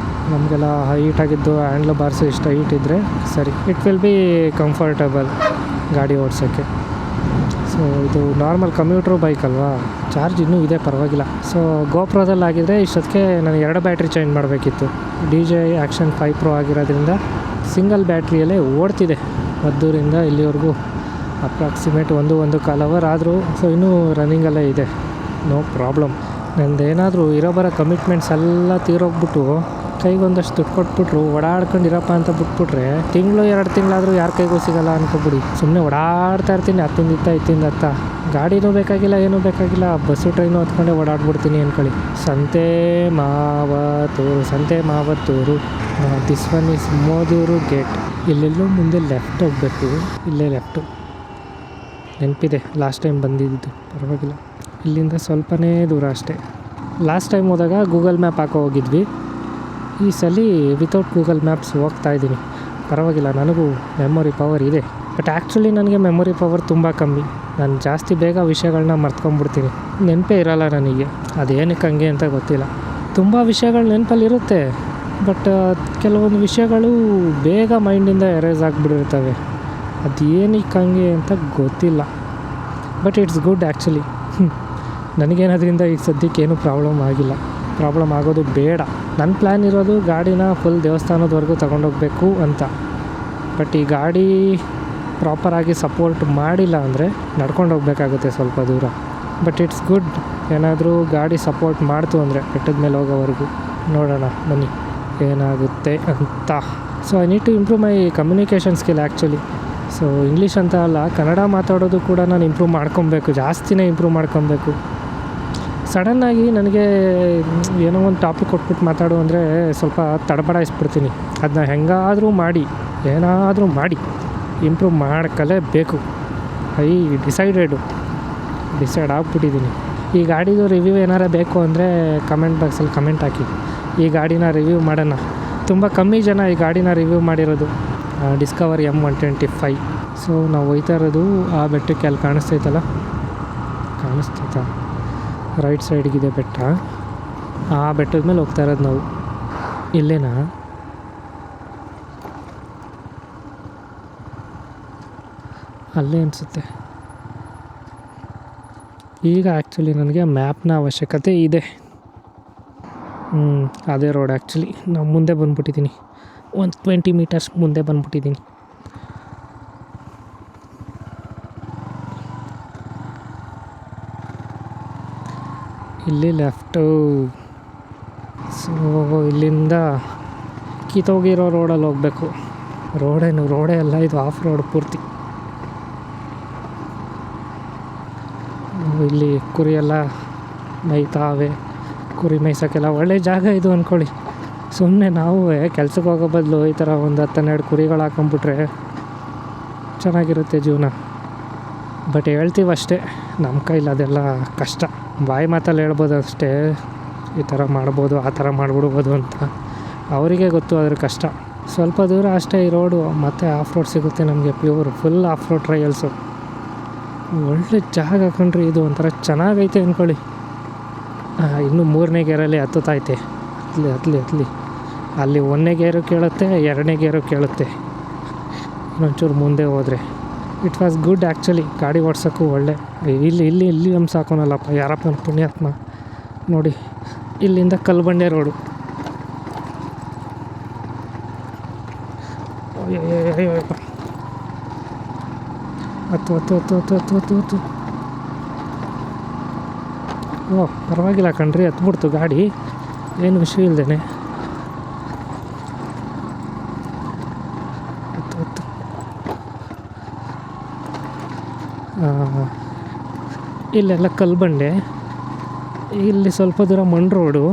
ನಮಗೆಲ್ಲ ಹೈಟಾಗಿದ್ದು ಹ್ಯಾಂಡ್ಲ್ ಬಾರ್ಸು ಇಷ್ಟು ಹೈಟ್ ಇದ್ದರೆ ಸರಿ, ಇಟ್ ವಿಲ್ ಬಿ ಕಂಫರ್ಟಬಲ್ ಗಾಡಿ ಓಡಿಸೋಕ್ಕೆ. ಸೊ ಇದು ನಾರ್ಮಲ್ ಕಮ್ಯೂಟ್ರು ಬೈಕ್ ಅಲ್ವಾ, ಚಾರ್ಜ್ ಇನ್ನೂ ಇದೆ ಪರವಾಗಿಲ್ಲ. ಸೊ ಗೋಪ್ರೋದಲ್ಲಿ ಆಗಿದ್ದರೆ ಇಷ್ಟೊತ್ತಿಗೆ ನಾನು 2 ಬ್ಯಾಟ್ರಿ ಚೇಂಜ್ ಮಾಡಬೇಕಿತ್ತು. DJI Action 5 Pro ಆಗಿರೋದ್ರಿಂದ ಸಿಂಗಲ್ ಬ್ಯಾಟ್ರಿಯಲ್ಲೇ ಓಡ್ತಿದೆ ಮದ್ದೂರಿಂದ ಇಲ್ಲಿವರೆಗೂ. ಅಪ್ರಾಕ್ಸಿಮೇಟ್ 1.25 ಅವರ್ ಆದರೂ ಸೊ ಇನ್ನೂ ರನ್ನಿಂಗಲ್ಲೇ ಇದೆ, ನೋ ಪ್ರಾಬ್ಲಮ್. ನಂದೇನಾದರೂ ಇರೋ ಬರೋ ಕಮಿಟ್ಮೆಂಟ್ಸ್ ಎಲ್ಲ ತೀರೋಗ್ಬಿಟ್ಟು ಕೈಗೊಂದಷ್ಟು ದುಡ್ಡು ಕೊಟ್ಬಿಟ್ರು ಓಡಾಡ್ಕೊಂಡಿರಪ್ಪ ಅಂತ ಬಿಟ್ಬಿಟ್ರೆ ತಿಂಗಳು 2 ತಿಂಗಳಾದರೂ ಯಾರ ಕೈಗೂ ಸಿಗೋಲ್ಲ ಅನ್ಕೊಬಿಡಿ. ಸುಮ್ಮನೆ ಓಡಾಡ್ತಾ ಇರ್ತೀನಿ ಇತ್ತಿಂದ ಗಾಡಿನೂ ಬೇಕಾಗಿಲ್ಲ, ಏನೂ ಬೇಕಾಗಿಲ್ಲ, ಬಸ್ಸು ಟ್ರೈನು ಹತ್ಕೊಂಡೆ ಓಡಾಡ್ಬಿಡ್ತೀನಿ ಅಂದ್ಕೊಳ್ಳಿ. Sante Mavathur this one is Modur gate. ಇಲ್ಲೆಲ್ಲೂ ಮುಂದೆ ಲೆಫ್ಟ್ ಹೋಗಬೇಕು. ಇಲ್ಲೇ ಲೆಫ್ಟು ನೆನಪಿದೆ, ಲಾಸ್ಟ್ ಟೈಮ್ ಬಂದಿದ್ದು. ಪರವಾಗಿಲ್ಲ, ಇಲ್ಲಿಂದ ಸ್ವಲ್ಪನೇ ದೂರ ಅಷ್ಟೇ. ಲಾಸ್ಟ್ ಟೈಮ್ ಹೋದಾಗ ಗೂಗಲ್ ಮ್ಯಾಪ್ ಹಾಕೋ ಹೋಗಿದ್ವಿ. ಈ ಸಲ ವಿತೌಟ್ ಗೂಗಲ್ ಮ್ಯಾಪ್ಸ್ ಹೋಗ್ತಾ ಇದ್ದೀನಿ. ಪರವಾಗಿಲ್ಲ, ನನಗೂ ಮೆಮೊರಿ ಪವರ್ ಇದೆ. ಬಟ್ ಆ್ಯಕ್ಚುಲಿ ನನಗೆ ಮೆಮೊರಿ ಪವರ್ ತುಂಬ ಕಮ್ಮಿ. ನಾನು ಜಾಸ್ತಿ ಬೇಗ ವಿಷಯಗಳನ್ನ ಮರ್ತ್ಕೊಂಡ್ಬಿಡ್ತೀನಿ. ನೆನಪೇ ಇರೋಲ್ಲ ನನಗೆ. ಅದೇನಕ್ಕೆ ಹಂಗೆ ಅಂತ ಗೊತ್ತಿಲ್ಲ. ತುಂಬ ವಿಷಯಗಳು ನೆನಪಲ್ಲಿರುತ್ತೆ, ಬಟ್ ಕೆಲವೊಂದು ವಿಷಯಗಳು ಬೇಗ ಮೈಂಡಿಂದ ಎರೇಸ್ ಆಗಿಬಿಟ್ಟಿರ್ತವೆ. ಅದೇನಕ್ಕೆ ಹಂಗೆ ಅಂತ ಗೊತ್ತಿಲ್ಲ. But it's good actually. ನನಗೇನದ್ರಿಂದ ಈಗ ಸದ್ಯಕ್ಕೆ ಏನೂ ಪ್ರಾಬ್ಲಮ್ ಆಗಿಲ್ಲ. ಪ್ರಾಬ್ಲಮ್ ಆಗೋದು ಬೇಡ. ನನ್ನ ಪ್ಲ್ಯಾನ್ ಇರೋದು ಗಾಡಿನ ಫುಲ್ ದೇವಸ್ಥಾನದವರೆಗೂ ತೊಗೊಂಡೋಗ್ಬೇಕು ಅಂತ. ಬಟ್ ಈ ಗಾಡಿ ಪ್ರಾಪರಾಗಿ ಸಪೋರ್ಟ್ ಮಾಡಿಲ್ಲ ಅಂದರೆ ನಡ್ಕೊಂಡು ಹೋಗ್ಬೇಕಾಗುತ್ತೆ ಸ್ವಲ್ಪ ದೂರ. But it's good. ಏನಾದರೂ ಗಾಡಿ ಸಪೋರ್ಟ್ ಮಾಡ್ತು ಅಂದರೆ ಬೆಟ್ಟದ ಮೇಲೆ ಹೋಗೋವರೆಗೂ ನೋಡೋಣ ಬನ್ನಿ ಏನಾಗುತ್ತೆ ಅಂತ. So I need to improve my communication skill actually. So English ಅಂತ ಅಲ್ಲ, ಕನ್ನಡ ಮಾತಾಡೋದು ಕೂಡ ನಾನು ಇಂಪ್ರೂವ್ ಮಾಡ್ಕೊಬೇಕು, ಜಾಸ್ತಿನೇ ಇಂಪ್ರೂವ್ ಮಾಡ್ಕೊಬೇಕು. ಸಡನ್ನಾಗಿ ನನಗೆ ಏನೋ ಒಂದು ಟಾಪಿಕ್ ಕೊಟ್ಬಿಟ್ಟು ಮಾತಾಡು ಅಂದರೆ ಸ್ವಲ್ಪ ತಡಬಡಾಯಿಸ್ಬಿಡ್ತೀನಿ. ಅದನ್ನ ಹೆಂಗಾದರೂ ಮಾಡಿ ಏನಾದರೂ ಮಾಡಿ ಇಂಪ್ರೂವ್ ಮಾಡ್ಕಲೇಬೇಕು. ಡಿಸೈಡ್ ಆಗ್ಬಿಟ್ಟಿದ್ದೀನಿ. ಈ ಗಾಡಿದು ರಿವ್ಯೂ ಏನಾರ ಬೇಕು ಅಂದರೆ ಕಮೆಂಟ್ ಬಾಕ್ಸಲ್ಲಿ ಕಮೆಂಟ್ ಹಾಕಿ. ಈ ಗಾಡಿನ ರಿವ್ಯೂ ಮಾಡೋಣ. ತುಂಬ ಕಮ್ಮಿ ಜನ ಈ ಗಾಡಿನ ರಿವ್ಯೂ ಮಾಡಿರೋದು. Discover M125. ಸೊ ನಾವು ಹೋಯ್ತಾ ಇರೋದು ಆ ಬೆಟ್ಟಕ್ಕೆ. ಅಲ್ಲಿ ಕಾಣಿಸ್ತೈತಲ್ಲ, ಕಾಣಿಸ್ತೈತಾ? ರೈಟ್ ಸೈಡ್ಗಿದೆ ಬೆಟ್ಟ. ಆ ಬೆಟ್ಟದ ಮೇಲೆ ಹೋಗ್ತಾ ಇರೋದು ನಾವು. ಇಲ್ಲೇನಾ? ಅಲ್ಲೇ ಅನಿಸುತ್ತೆ. ಈಗ ಆ್ಯಕ್ಚುಲಿ ನನಗೆ ಮ್ಯಾಪ್ನ ಅವಶ್ಯಕತೆ ಇದೆ. ಅದೇ ರೋಡ್ ಆ್ಯಕ್ಚುಲಿ. ನಾವು ಮುಂದೆ ಬಂದುಬಿಟ್ಟಿದ್ದೀನಿ, ಒಂದು 20 ಮೀಟರ್ಸ್ ಮುಂದೆ ಬಂದುಬಿಟ್ಟಿದ್ದೀನಿ. ಇಲ್ಲಿ ಲೆಫ್ಟು. ಸೊ ಇಲ್ಲಿಂದ ಕಿತ್ತೋಗಿರೋ ರೋಡಲ್ಲಿ ಹೋಗಬೇಕು. ರೋಡೇ ಅಲ್ಲ, ಇದು ಆಫ್ ರೋಡ್ ಪೂರ್ತಿ. ಇಲ್ಲಿ ಕುರಿ ಎಲ್ಲ ಮೇಯ್ತಾವೆ. ಕುರಿ ಮೇಯ್ಸೋಕ್ಕೆಲ್ಲ ಒಳ್ಳೆ ಜಾಗ ಇದು ಅಂದ್ಕೊಳ್ಳಿ. ಸುಮ್ಮನೆ ನಾವು ಕೆಲ್ಸಕ್ಕೆ ಹೋಗೋ ಬದಲು ಈ ಥರ ಒಂದು 10-12 ಕುರಿಗಳು ಹಾಕೊಂಬಿಟ್ರೆ ಚೆನ್ನಾಗಿರುತ್ತೆ ಜೀವನ. ಬಟ್ ಹೇಳ್ತೀವಷ್ಟೇ, ನಮ್ಮ ಕೈಲಿ ಅದೆಲ್ಲ ಕಷ್ಟ. ಬಾಯಿ ಮಾತಲ್ಲಿ ಹೇಳ್ಬೋದು ಅಷ್ಟೇ, ಈ ಥರ ಮಾಡ್ಬೋದು, ಆ ಥರ ಮಾಡಿಬಿಡ್ಬೋದು ಅಂತ. ಅವರಿಗೆ ಗೊತ್ತು ಅದ್ರ ಕಷ್ಟ. ಸ್ವಲ್ಪ ದೂರ ಅಷ್ಟೇ ಈ ರೋಡು, ಮತ್ತು ಆಫ್ ರೋಡ್ ಸಿಗುತ್ತೆ ನಮಗೆ. Full of road trials. ಒಳ್ಳೆ ಜಾಗ ಹಾಕೊಂಡ್ರಿ. ಇದು ಒಂಥರ ಚೆನ್ನಾಗೈತೆ ಅಂದ್ಕೊಳ್ಳಿ. ಇನ್ನು 3ನೇ ಗೇರಲ್ಲಿ ಹತ್ತೈತೆ. ಹತ್ತಲಿ ಅಲ್ಲಿ 1ನೇ ಗೇರು ಕೇಳುತ್ತೆ, 2ನೇ ಗೇರು ಕೇಳುತ್ತೆ. ಇನ್ನೊಂಚೂರು ಮುಂದೆ ಹೋದರೆ ಇಟ್ ವಾಸ್ ಗುಡ್ ಆ್ಯಕ್ಚುಲಿ. ಗಾಡಿ ಓಡ್ಸೋಕ್ಕೂ ಒಳ್ಳೆ. ಇಲ್ಲಿ ಹಂಸ ಹಾಕೋನಲ್ಲಪ್ಪ, ಯಾರಪ್ಪ ಪುಣ್ಯಾತ್ಮ. ನೋಡಿ, ಇಲ್ಲಿಂದ ಕಲ್ಬಂಡೆ ರೋಡು. ಹತ್ತು. ಓಹ್, ಪರವಾಗಿಲ್ಲ ಕಣ್ರಿ, ಹತ್ಬಿಡ್ತು ಗಾಡಿ, ಏನು ವಿಷಯ ಇಲ್ಲದೇನೆ. ಹತ್ತು. ಇಲ್ಲೆಲ್ಲ ಕಲ್ಬಂಡೆ. ಇಲ್ಲಿ ಸ್ವಲ್ಪ ದೂರ ಮಣ್ಣು ರೋಡು.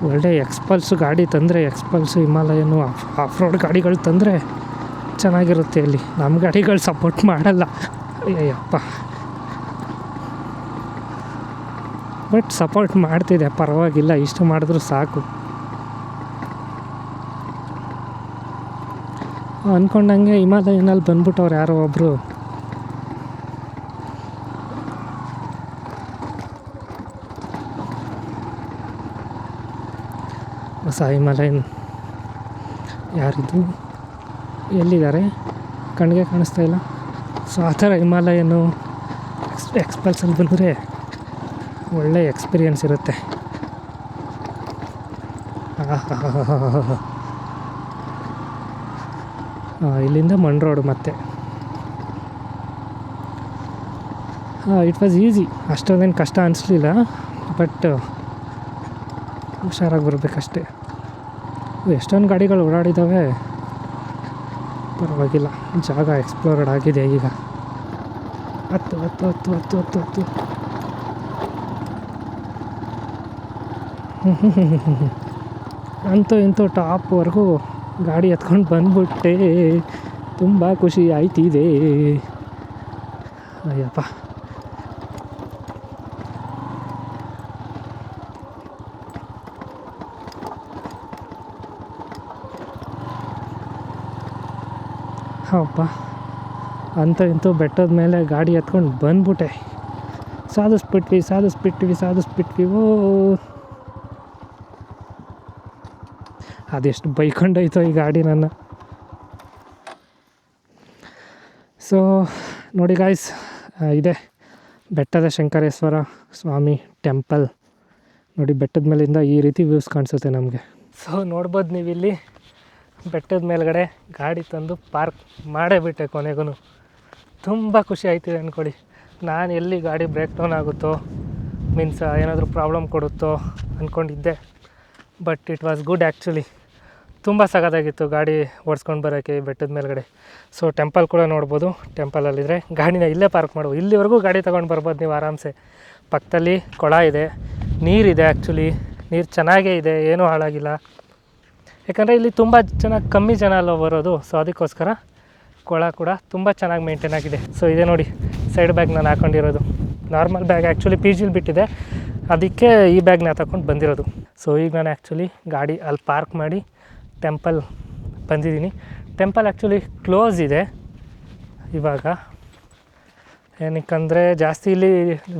ಒಳ್ಳೆ ಎಕ್ಸ್ಪಲ್ಸು ಗಾಡಿ ತಂದರೆ, ಎಕ್ಸ್ಪಲ್ಸು ಹಿಮಾಲಯನು ಆಫ್ ರೋಡ್ ಗಾಡಿಗಳು ತಂದರೆ ಚೆನ್ನಾಗಿರುತ್ತೆ. ಅಲ್ಲಿ ನಮ್ಮ ಗಾಡಿಗಳು ಸಪೋರ್ಟ್ ಮಾಡಲ್ಲ. ಅಯ್ಯಪ್ಪ, ಬಟ್ ಸಪೋರ್ಟ್ ಮಾಡ್ತಿದೆ, ಪರವಾಗಿಲ್ಲ. ಇಷ್ಟು ಮಾಡಿದ್ರೂ ಸಾಕು. ಅಂದ್ಕೊಂಡಂಗೆ ಹಿಮಾಲಯನಲ್ಲಿ ಬಂದ್ಬಿಟ್ಟವ್ರು ಯಾರೋ ಒಬ್ಬರು. ಹೊಸ ಹಿಮಾಲಯನ್. ಯಾರಿದು? ಎಲ್ಲಿದ್ದಾರೆ? ಕಣ್ಣಿಗೆ ಕಾಣಿಸ್ತಾ ಇಲ್ಲ. ಸೊ ಆ ಥರ ಹಿಮಾಲಯನು ಎಕ್ಸ್ಪಲ್ಸಲ್ಲಿ ಬಂದರೆ ಒಳ್ಳೆ ಎಕ್ಸ್ಪೀರಿಯನ್ಸ್ ಇರುತ್ತೆ. ಇಲ್ಲಿಂದ ಮಣ್ ರೋಡ್ ಮತ್ತೆ. ಇಟ್ ವಾಸ್ ಈಸಿ, ಅಷ್ಟೊಂದೇನು ಕಷ್ಟ ಅನಿಸ್ಲಿಲ್ಲ. ಬಟ್ ಹುಷಾರಾಗಿ ಬರಬೇಕಷ್ಟೇ. ಎಷ್ಟೊಂದು ಗಾಡಿಗಳು ಓಡಾಡಿದ್ದಾವೆ, ಪರವಾಗಿಲ್ಲ, ಜಾಗ ಎಕ್ಸ್ಪ್ಲೋರ್ಡ್ ಆಗಿದೆ ಈಗ. ಹತ್ತು ಹತ್ತು ಹತ್ತು ಹತ್ತು ಹತ್ತು ಹತ್ತು ಅಂತೂ ಇಂತೂ ಟಾಪ್ವರೆಗೂ ಗಾಡಿ ಎತ್ಕೊಂಡು ಬಂದ್ಬಿಟ್ಟೆ. ತುಂಬ ಖುಷಿ ಆಯ್ತಿದೆ. ಅಯ್ಯಪ್ಪ, ಹಬ್ಬ, ಅಂತೂ ಇಂತೂ ಬೆಟ್ಟದ ಮೇಲೆ ಗಾಡಿ ಎತ್ಕೊಂಡು ಬಂದ್ಬಿಟ್ಟೆ. ಸಾಧಿಸ್ಬಿಟ್ವಿ. ಓ, ಅದೆಷ್ಟು ಬೈಕೊಂಡೋಯ್ತು ಈ ಗಾಡಿ ನನ್ನ. ಸೊ ನೋಡಿ ಗಾಯ್ಸ್, ಇದೆ ಬೆಟ್ಟದ ಶಂಕರೇಶ್ವರ ಸ್ವಾಮಿ ಟೆಂಪಲ್. ನೋಡಿ, ಬೆಟ್ಟದ ಮೇಲಿಂದ ಈ ರೀತಿ ವ್ಯೂಸ್ ಕಾಣಿಸುತ್ತೆ ನಮಗೆ. ಸೊ ನೋಡ್ಬೋದು ನೀವು ಇಲ್ಲಿ ಬೆಟ್ಟದ ಮೇಲ್ಗಡೆ ಗಾಡಿ ತಂದು ಪಾರ್ಕ್ ಮಾಡೇ ಬಿಟ್ಟೆ. ಕೊನೆಗೂ ತುಂಬ ಖುಷಿ ಆಯ್ತಿದೆ ಅಂದ್ಕೊಳ್ಳಿ. ನಾನು ಎಲ್ಲಿ ಗಾಡಿ ಬ್ರೇಕ್ ಡೌನ್ ಆಗುತ್ತೋ, ಮೀನ್ಸ್ ಏನಾದರೂ ಪ್ರಾಬ್ಲಮ್ ಕೊಡುತ್ತೋ ಅಂದ್ಕೊಂಡಿದ್ದೆ. But it was good actually. ತುಂಬ ಸಖತ್ತಾಗಿತ್ತು ಗಾಡಿ ಓಡಿಸ್ಕೊಂಡು ಬರೋಕ್ಕೆ ಬೆಟ್ಟದ ಮೇಲ್ಗಡೆ. ಸೊ ಟೆಂಪಲ್ ಕೂಡ ನೋಡ್ಬೋದು. ಟೆಂಪಲಲ್ಲಿದ್ದರೆ ಗಾಡಿನ ಇಲ್ಲೇ ಪಾರ್ಕ್ ಮಾಡ್ಬೋದು. ಇಲ್ಲಿವರೆಗೂ ಗಾಡಿ ತೊಗೊಂಡು ಬರ್ಬೋದು ನೀವು ಆರಾಮ್ಸೆ. ಪಕ್ಕದಲ್ಲಿ ಕೊಳ ಇದೆ, ನೀರಿದೆ. ಆ್ಯಕ್ಚುಲಿ ನೀರು ಚೆನ್ನಾಗೇ ಇದೆ, ಏನೂ ಹಾಳಾಗಿಲ್ಲ. ಯಾಕಂದರೆ ಇಲ್ಲಿ ತುಂಬ ಕಮ್ಮಿ ಜನ ಅಲ್ಲ ಬರೋದು. ಸೊ ಅದಕ್ಕೋಸ್ಕರ ಕೊಳ ಕೂಡ ತುಂಬ ಚೆನ್ನಾಗಿ ಮೇಂಟೈನ್ ಆಗಿದೆ. ಸೊ ಇದೆ ನೋಡಿ ಸೈಡ್ ಬ್ಯಾಗ್ ನಾನು ಹಾಕ್ಕೊಂಡಿರೋದು. ನಾರ್ಮಲ್ ಬ್ಯಾಗ್ ಆ್ಯಕ್ಚುಲಿ ಪಿ ಜಿಲಿ ಬಿಟ್ಟಿದೆ, ಅದಕ್ಕೆ ಈ ಬ್ಯಾಗ್ನ ತಗೊಂಡು ಬಂದಿರೋದು. ಸೊ ಈಗ ನಾನು ಆ್ಯಕ್ಚುಲಿ ಗಾಡಿ ಅಲ್ಲಿ ಪಾರ್ಕ್ ಮಾಡಿ ಟೆಂಪಲ್ ಬಂದಿದ್ದೀನಿ. ಟೆಂಪಲ್ ಆ್ಯಕ್ಚುಲಿ ಕ್ಲೋಸ್ ಇದೆ ಇವಾಗ. ಏನಕ್ಕಂದರೆ ಜಾಸ್ತಿ ಇಲ್ಲಿ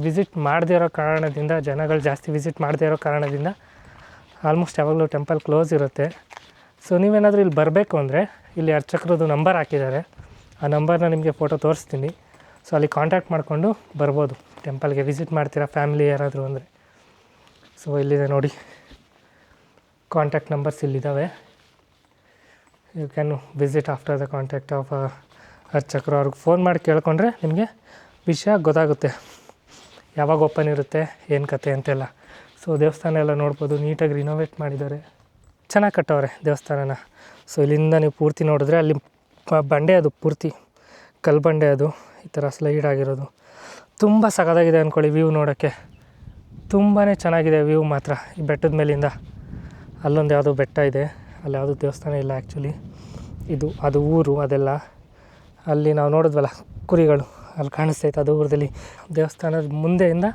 ವಿಸಿಟ್ ಮಾಡದೇ ಇರೋ ಕಾರಣದಿಂದ, ಜನಗಳು ಜಾಸ್ತಿ ವಿಸಿಟ್ ಮಾಡದೇ ಇರೋ ಕಾರಣದಿಂದ ಆಲ್ಮೋಸ್ಟ್ ಯಾವಾಗಲೂ ಟೆಂಪಲ್ ಕ್ಲೋಸ್ ಇರುತ್ತೆ. ಸೊ ನೀವೇನಾದರೂ ಇಲ್ಲಿ ಬರಬೇಕು ಅಂದರೆ ಇಲ್ಲಿ ಅರ್ಚಕರದ್ದು ನಂಬರ್ ಹಾಕಿದ್ದಾರೆ. ಆ ನಂಬರ್ನ ನಿಮಗೆ ಫೋಟೋ ತೋರಿಸ್ತೀನಿ. ಸೊ ಅಲ್ಲಿ ಕಾಂಟ್ಯಾಕ್ಟ್ ಮಾಡಿಕೊಂಡು ಬರ್ಬೋದು ಟೆಂಪಲ್ಗೆ. ವಿಸಿಟ್ ಮಾಡ್ತೀರಾ ಫ್ಯಾಮಿಲಿ ಯಾರಾದರೂ ಅಂದರೆ. ಸೊ ಇಲ್ಲಿದೆ ನೋಡಿ, ಕಾಂಟ್ಯಾಕ್ಟ್ ನಂಬರ್ಸ್ ಇಲ್ಲಿದ್ದಾವೆ. You can visit after the contact of ಅರ್ಚಕರು. ಅವ್ರಿಗೆ ಫೋನ್ ಮಾಡಿ ಕೇಳ್ಕೊಂಡ್ರೆ ನಿಮಗೆ ವಿಷಯ ಗೊತ್ತಾಗುತ್ತೆ, ಯಾವಾಗ ಓಪನ್ ಇರುತ್ತೆ, ಏನು ಕತೆ ಅಂತೆಲ್ಲ. ಸೊ ದೇವಸ್ಥಾನ ಎಲ್ಲ ನೋಡ್ಬೋದು, ನೀಟಾಗಿ ರಿನೋವೇಟ್ ಮಾಡಿದ್ದಾರೆ, ಚೆನ್ನಾಗಿ ಕಟ್ಟವ್ರೆ ದೇವಸ್ಥಾನನ. ಸೊ ಇಲ್ಲಿಂದ ನೀವು ಪೂರ್ತಿ ನೋಡಿದ್ರೆ ಅಲ್ಲಿ ಬಂಡೆ, ಅದು ಪೂರ್ತಿ ಕಲ್ಲು ಬಂಡೆ, ಅದು ಈ ಥರ ಸ್ಲೈಡ್ ಆಗಿರೋದು. ತುಂಬ ಸಖತ್ತಾಗಿದೆ ಅಂದ್ಕೊಳ್ಳಿ ವ್ಯೂ ನೋಡೋಕ್ಕೆ. ತುಂಬಾ ಚೆನ್ನಾಗಿದೆ ವ್ಯೂ ಮಾತ್ರ ಈ ಬೆಟ್ಟದ ಮೇಲಿಂದ. ಅಲ್ಲೊಂದು ಯಾವುದೋ ಬೆಟ್ಟ ಇದೆ, ಅಲ್ಲಿ ಯಾವುದೋ ದೇವಸ್ಥಾನ ಇಲ್ಲ ಆ್ಯಕ್ಚುಲಿ. ಅದು ಊರು ಅದೆಲ್ಲ. ಅಲ್ಲಿ ನಾವು ನೋಡಿದ್ವಲ್ಲ ಕುರಿಗಳು, ಅಲ್ಲಿ ಕಾಣಿಸ್ತೈತೆ, ಅದು ಊರದಲ್ಲಿ. ದೇವಸ್ಥಾನದ ಮುಂದೆಯಿಂದ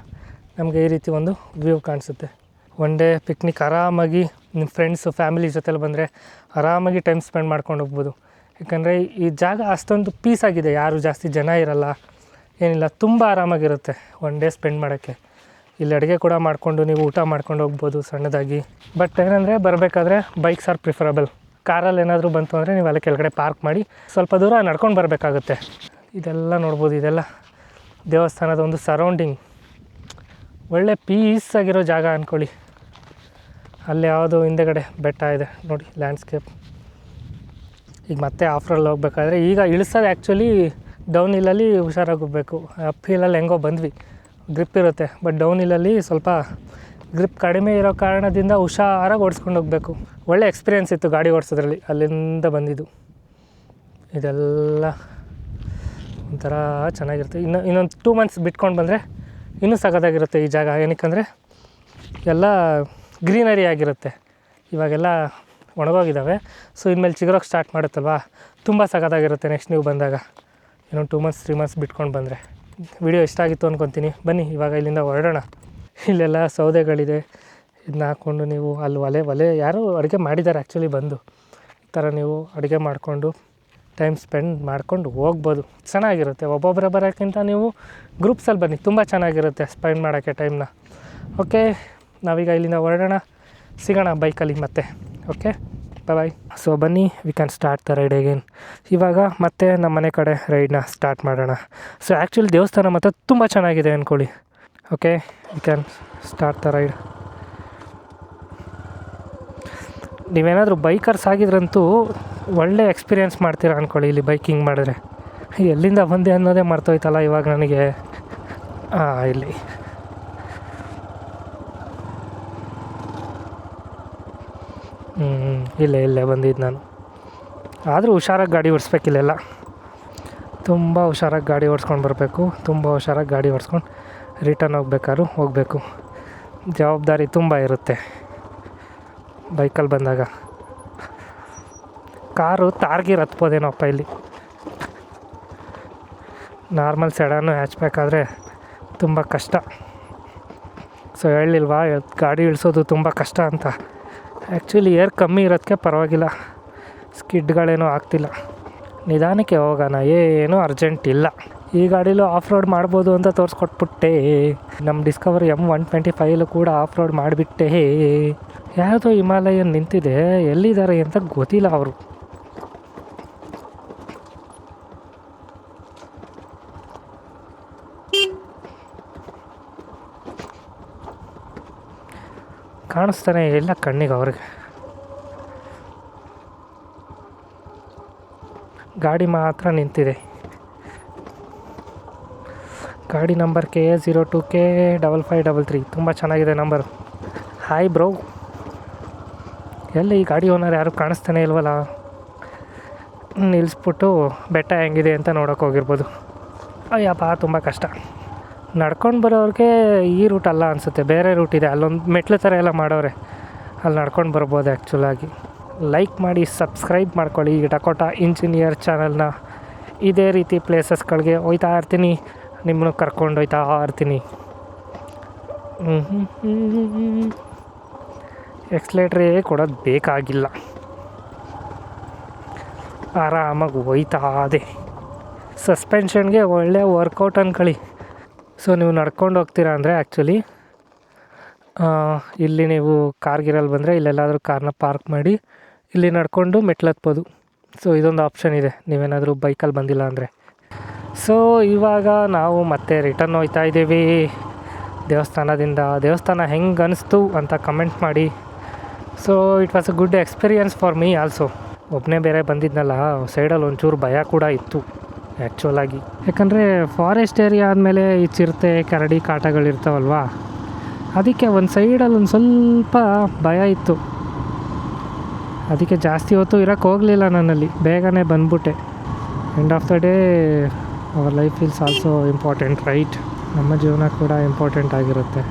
ನಮಗೆ ಈ ರೀತಿ ಒಂದು ವ್ಯೂ ಕಾಣಿಸುತ್ತೆ. ಒನ್ ಡೇ ಪಿಕ್ನಿಕ್ ಆರಾಮಾಗಿ ನಿಮ್ಮ ಫ್ರೆಂಡ್ಸು ಫ್ಯಾಮಿಲಿ ಜೊತೆಲಿ ಬಂದರೆ ಆರಾಮಾಗಿ ಟೈಮ್ ಸ್ಪೆಂಡ್ ಮಾಡ್ಕೊಂಡು ಹೋಗ್ಬೋದು. ಯಾಕಂದರೆ ಈ ಜಾಗ ಅಷ್ಟೊಂದು ಪೀಸಾಗಿದೆ, ಯಾರು ಜಾಸ್ತಿ ಜನ ಇರಲ್ಲ, ಏನಿಲ್ಲ, ತುಂಬ ಆರಾಮಾಗಿರುತ್ತೆ ಒನ್ ಡೇ ಸ್ಪೆಂಡ್ ಮಾಡೋಕ್ಕೆ. ಇಲ್ಲಿ ಅಡುಗೆ ಕೂಡ ಮಾಡಿಕೊಂಡು ನೀವು ಊಟ ಮಾಡ್ಕೊಂಡು ಹೋಗ್ಬೋದು ಸಣ್ಣದಾಗಿ. ಬಟ್ ಏನಂದರೆ ಬರಬೇಕಾದ್ರೆ ಬೈಕ್ಸ್ ಆರ್ ಪ್ರಿಫರಬಲ್. ಕಾರಲ್ಲಿ ಏನಾದರೂ ಬಂತು ಅಂದರೆ ನೀವು ಅಲ್ಲಿ ಕೆಳಗಡೆ ಪಾರ್ಕ್ ಮಾಡಿ ಸ್ವಲ್ಪ ದೂರ ನಡ್ಕೊಂಡು ಬರಬೇಕಾಗುತ್ತೆ. ಇದೆಲ್ಲ ನೋಡ್ಬೋದು, ಇದೆಲ್ಲ ದೇವಸ್ಥಾನದ ಒಂದು ಸರೌಂಡಿಂಗ್. ಒಳ್ಳೆ ಪೀಸ್ ಆಗಿರೋ ಜಾಗ ಅಂದ್ಕೊಳ್ಳಿ. ಅಲ್ಲಿ ಯಾವುದೋ ಹಿಂದೆಗಡೆ ಬೆಟ್ಟ ಇದೆ ನೋಡಿ, ಲ್ಯಾಂಡ್ಸ್ಕೇಪ್. ಈಗ ಮತ್ತೆ ಆಫ್ರಲ್ಲಿ ಹೋಗ್ಬೇಕಾದ್ರೆ, ಈಗ ಇಳಿಸೋದು ಆ್ಯಕ್ಚುಲಿ ಡೌನ್ ಹಿಲ್ಲಲ್ಲಿ ಹುಷಾರಾಗಿ ಹೋಗಬೇಕು. ಅಪ್ ಹಿಲ್ಲಲ್ಲಿ ಹೆಂಗೋ ಬಂದ್ವಿ, ಗ್ರಿಪ್ ಇರುತ್ತೆ. ಬಟ್ ಡೌನ್ ಹಿಲ್ಲಲ್ಲಿ ಸ್ವಲ್ಪ ಗ್ರಿಪ್ ಕಡಿಮೆ ಇರೋ ಕಾರಣದಿಂದ ಹುಷಾರಾಗಿ ಓಡಿಸ್ಕೊಂಡು ಹೋಗಬೇಕು. ಒಳ್ಳೆ ಎಕ್ಸ್ಪೀರಿಯೆನ್ಸ್ ಇತ್ತು ಗಾಡಿ ಓಡಿಸೋದ್ರಲ್ಲಿ, ಅಲ್ಲಿಂದ ಬಂದಿದ್ದು. ಇದೆಲ್ಲ ಒಂಥರ ಚೆನ್ನಾಗಿರುತ್ತೆ. ಇನ್ನೊಂದು 2 ಮಂತ್ಸ್ ಬಿಟ್ಕೊಂಡು ಬಂದರೆ ಇನ್ನೂ ಸಖತ್ತಾಗಿರುತ್ತೆ ಈ ಜಾಗ. ಏನಕ್ಕಂದರೆ ಎಲ್ಲ ಗ್ರೀನರಿ ಆಗಿರುತ್ತೆ. ಇವಾಗೆಲ್ಲ ಒಣಗೋಗಿದ್ದಾವೆ. ಸೊ ಇನ್ಮೇಲೆ ಚಿಗುರೋಕ್ಕೆ ಸ್ಟಾರ್ಟ್ ಮಾಡುತ್ತಲ್ವ, ತುಂಬ ಸಖತ್ತಾಗಿರುತ್ತೆ ನೆಕ್ಸ್ಟ್ ನೀವು ಬಂದಾಗ. ಇನ್ನೊಂದು 2 ಮಂತ್ಸ್ 3 ಮಂತ್ಸ್ ಬಿಟ್ಕೊಂಡು ಬಂದರೆ. ವಿಡಿಯೋ ಇಷ್ಟ ಆಗಿತ್ತು ಅಂದ್ಕೊತೀನಿ. ಬನ್ನಿ ಇವಾಗ ಇಲ್ಲಿಂದ ಹೊರಡೋಣ. ಇಲ್ಲೆಲ್ಲ ಸೌದೆಗಳಿದೆ, ಇದನ್ನ ಹಾಕ್ಕೊಂಡು ನೀವು ಅಲ್ಲಿ ಒಲೆ ಯಾರು ಅಡುಗೆ ಮಾಡಿದ್ದಾರೆ ಆ್ಯಕ್ಚುಲಿ ಬಂದು. ಈ ಥರ ನೀವು ಅಡುಗೆ ಮಾಡಿಕೊಂಡು ಟೈಮ್ ಸ್ಪೆಂಡ್ ಮಾಡ್ಕೊಂಡು ಹೋಗ್ಬೋದು, ಚೆನ್ನಾಗಿರುತ್ತೆ. ಒಬ್ಬೊಬ್ಬರೇ ಬರೋಕ್ಕಿಂತ ನೀವು ಗ್ರೂಪ್ಸಲ್ಲಿ ಬನ್ನಿ, ತುಂಬ ಚೆನ್ನಾಗಿರುತ್ತೆ ಸ್ಪೆಂಡ್ ಮಾಡೋಕ್ಕೆ ಟೈಮ್ನ. ಓಕೆ, ನಾವೀಗ ಇಲ್ಲಿಂದ ಹೊರಡೋಣ, ಸಿಗೋಣ ಬೈಕಲ್ಲಿ ಮತ್ತೆ. Okay, bye. ಸೊ ಬನ್ನಿ, we can start the ride again. ಇವಾಗ ಮತ್ತೆ ನಮ್ಮ ಮನೆ ಕಡೆ ರೈಡ್ನ ಸ್ಟಾರ್ಟ್ ಮಾಡೋಣ. ಸೊ ಆ್ಯಕ್ಚುಲಿ ದೇವಸ್ಥಾನ ಮಾತ್ರ ತುಂಬ ಚೆನ್ನಾಗಿದೆ ಅಂದ್ಕೊಳ್ಳಿ. Okay, we can start the ride. ನೀವೇನಾದರೂ ಬೈಕರ್ಸ್ ಆಗಿದ್ರಂತೂ ಒಳ್ಳೆ ಎಕ್ಸ್ಪೀರಿಯೆನ್ಸ್ ಮಾಡ್ತೀರಾ ಅಂದ್ಕೊಳ್ಳಿ ಇಲ್ಲಿ ಬೈಕಿಂಗ್ ಮಾಡಿದ್ರೆ. ಎಲ್ಲಿಂದ ಬಂದೆ ಅನ್ನೋದೇ ಮರ್ತೋಯ್ತಲ್ಲ ಇವಾಗ ನನಗೆ. ಇಲ್ಲಿ ಇಲ್ಲೇ ಬಂದಿದ್ದು ನಾನು. ಆದರೂ ಹುಷಾರಾಗಿ ಗಾಡಿ ಓಡಿಸ್ಬೇಕಿಲ್ಲೆಲ್ಲ, ತುಂಬ ಹುಷಾರಾಗಿ ಗಾಡಿ ಓಡಿಸ್ಕೊಂಡು ಬರಬೇಕು. ತುಂಬ ಹುಷಾರಾಗಿ ಗಾಡಿ ಓಡಿಸ್ಕೊಂಡು ರಿಟರ್ನ್ ಹೋಗಬೇಕು. ಜವಾಬ್ದಾರಿ ತುಂಬ ಇರುತ್ತೆ ಬೈಕಲ್ಲಿ ಬಂದಾಗ. ಕಾರು ತಾರ್ಗಿರ್ ಹತ್ಬೋದೇನೋಪ್ಪ ಇಲ್ಲಿ. ನಾರ್ಮಲ್ ಸೆಡಾನು ಹ್ಯಾಚ್ಬೇಕಾದ್ರೆ ತುಂಬ ಕಷ್ಟ. ಸೊ ಹೇಳಿಲ್ವಾ ಗಾಡಿ ಇಳಿಸೋದು ತುಂಬ ಕಷ್ಟ ಅಂತ. ಆ್ಯಕ್ಚುಲಿ ಏರ್ ಕಮ್ಮಿ ಇರೋದಕ್ಕೆ ಪರವಾಗಿಲ್ಲ, ಸ್ಕಿಡ್ಗಳೇನೂ ಆಗ್ತಿಲ್ಲ. ನಿಧಾನಕ್ಕೆ ಹೋಗೋಣ, ಏನೂ ಅರ್ಜೆಂಟ್ ಇಲ್ಲ. ಈ ಗಾಡೀಲೂ ಆಫ್ ರೋಡ್ ಮಾಡ್ಬೋದು ಅಂತ ತೋರಿಸ್ಕೊಟ್ಬಿಟ್ಟೆ. ನಮ್ಮ ಡಿಸ್ಕವರ್ M125 ಕೂಡ ಆಫ್ ರೋಡ್ ಮಾಡಿಬಿಟ್ಟೆ. ಯಾವುದೋ ಹಿಮಾಲಯನ್ ನಿಂತಿದೆ, ಎಲ್ಲಿದ್ದಾರೆ ಅಂತ ಗೊತ್ತಿಲ್ಲ ಅವರು. ಕಾಣಿಸ್ತಾನೆ ಇಲ್ಲ ಕಣ್ಣಿಗೆ ಅವ್ರಿಗೆ. ಗಾಡಿ ಮಾತ್ರ ನಿಂತಿದೆ. ಗಾಡಿ ನಂಬರ್ KA02K5533. ತುಂಬ ಚೆನ್ನಾಗಿದೆ ನಂಬರ್. Hi bro. ಎಲ್ಲಿ ಈ ಗಾಡಿ ಓನರ್ ಯಾರು ಕಾಣಿಸ್ತಾನೆ ಇಲ್ವಲ್ಲ. ನಿಲ್ಲಿಸ್ಬಿಟ್ಟು ಬೆಟ್ಟ ಹೆಂಗಿದೆ ಅಂತ ನೋಡೋಕೆ ಹೋಗಿರ್ಬೋದು. ಅಯ್ಯಪ್ಪ ತುಂಬ ಕಷ್ಟ. ನಡ್ಕೊಂಡು ಬರೋರಿಗೆ ಈ ರೂಟ್ ಅಲ್ಲ ಅನಿಸುತ್ತೆ, ಬೇರೆ ರೂಟ್ ಇದೆ. ಅಲ್ಲೊಂದು ಮೆಟ್ಲು ಥರ ಎಲ್ಲ ಮಾಡೋರೆ, ಅಲ್ಲಿ ನಡ್ಕೊಂಡು ಬರ್ಬೋದು ಆ್ಯಕ್ಚುಲಾಗಿ. ಲೈಕ್ ಮಾಡಿ, ಸಬ್ಸ್ಕ್ರೈಬ್ ಮಾಡ್ಕೊಳ್ಳಿ ಈ ಡಕೋಟಾ ಇಂಜಿನಿಯರ್ ಚಾನಲ್ನ. ಇದೇ ರೀತಿ ಪ್ಲೇಸಸ್ಗಳಿಗೆ ಹೋಯ್ತಾ ಇರ್ತೀನಿ, ನಿಮ್ಮನ್ನು ಕರ್ಕೊಂಡು ಹೋಯ್ತಾ ಇರ್ತೀನಿ. ಎಕ್ಸ್ಲೇಟ್ರೇ ಕೊಡೋದು ಬೇಕಾಗಿಲ್ಲ, ಆರಾಮಾಗಿ ಹೋಯ್ತಾ ಅದೇ. ಸಸ್ಪೆನ್ಷನ್ಗೆ ಒಳ್ಳೆ ವರ್ಕೌಟ್ ಅಂದ್ಕೊಳ್ಳಿ. ಸೊ ನೀವು ನಡ್ಕೊಂಡು ಹೋಗ್ತೀರಾ ಅಂದರೆ ಆ್ಯಕ್ಚುಲಿ ಇಲ್ಲಿ ನೀವು ಕಾರ್ಗಿರಲ್ಲಿ ಬಂದರೆ ಇಲ್ಲೆಲ್ಲಾದರೂ ಕಾರ್ನ ಪಾರ್ಕ್ ಮಾಡಿ ಇಲ್ಲಿ ನಡ್ಕೊಂಡು ಮೆಟ್ಲು ಹತ್ಬೋದು. ಸೊ ಇದೊಂದು ಆಪ್ಷನ್ ಇದೆ ನೀವೇನಾದರೂ ಬೈಕಲ್ಲಿ ಬಂದಿಲ್ಲ ಅಂದರೆ. ಸೊ ಇವಾಗ ನಾವು ಮತ್ತೆ ರಿಟರ್ನ್ ಹೋಗ್ತಾ ಇದ್ದೀವಿ ದೇವಸ್ಥಾನದಿಂದ. ದೇವಸ್ಥಾನ ಹೆಂಗೆ ಅನಿಸ್ತು ಅಂತ ಕಮೆಂಟ್ ಮಾಡಿ. So it was a good experience for me also. ಒಬ್ಬನೇ ಬೇರೆ ಬಂದಿದ್ನಲ್ಲ, ಸೈಡಲ್ಲಿ ಒಂಚೂರು ಭಯ ಕೂಡ ಇತ್ತು ಆ್ಯಕ್ಚುಲಾಗಿ. ಯಾಕಂದರೆ ಫಾರೆಸ್ಟ್ ಏರಿಯಾ ಆದಮೇಲೆ ಈ ಚಿರತೆ ಕರಡಿ ಕಾಟಗಳಿರ್ತಾವಲ್ವ, ಅದಕ್ಕೆ ಒಂದು ಸೈಡಲ್ಲಿ ಒಂದು ಸ್ವಲ್ಪ ಭಯ ಇತ್ತು. ಅದಕ್ಕೆ ಜಾಸ್ತಿ ಹೊತ್ತು ಇರೋಕ್ಕೆ ಹೋಗಲಿಲ್ಲ ನನ್ನಲ್ಲಿ, ಬೇಗನೆ ಬಂದ್ಬಿಟ್ಟೆ. End of the day our life is also important, right? ನಮ್ಮ ಜೀವನ ಕೂಡ ಇಂಪಾರ್ಟೆಂಟ್ ಆಗಿರುತ್ತೆ.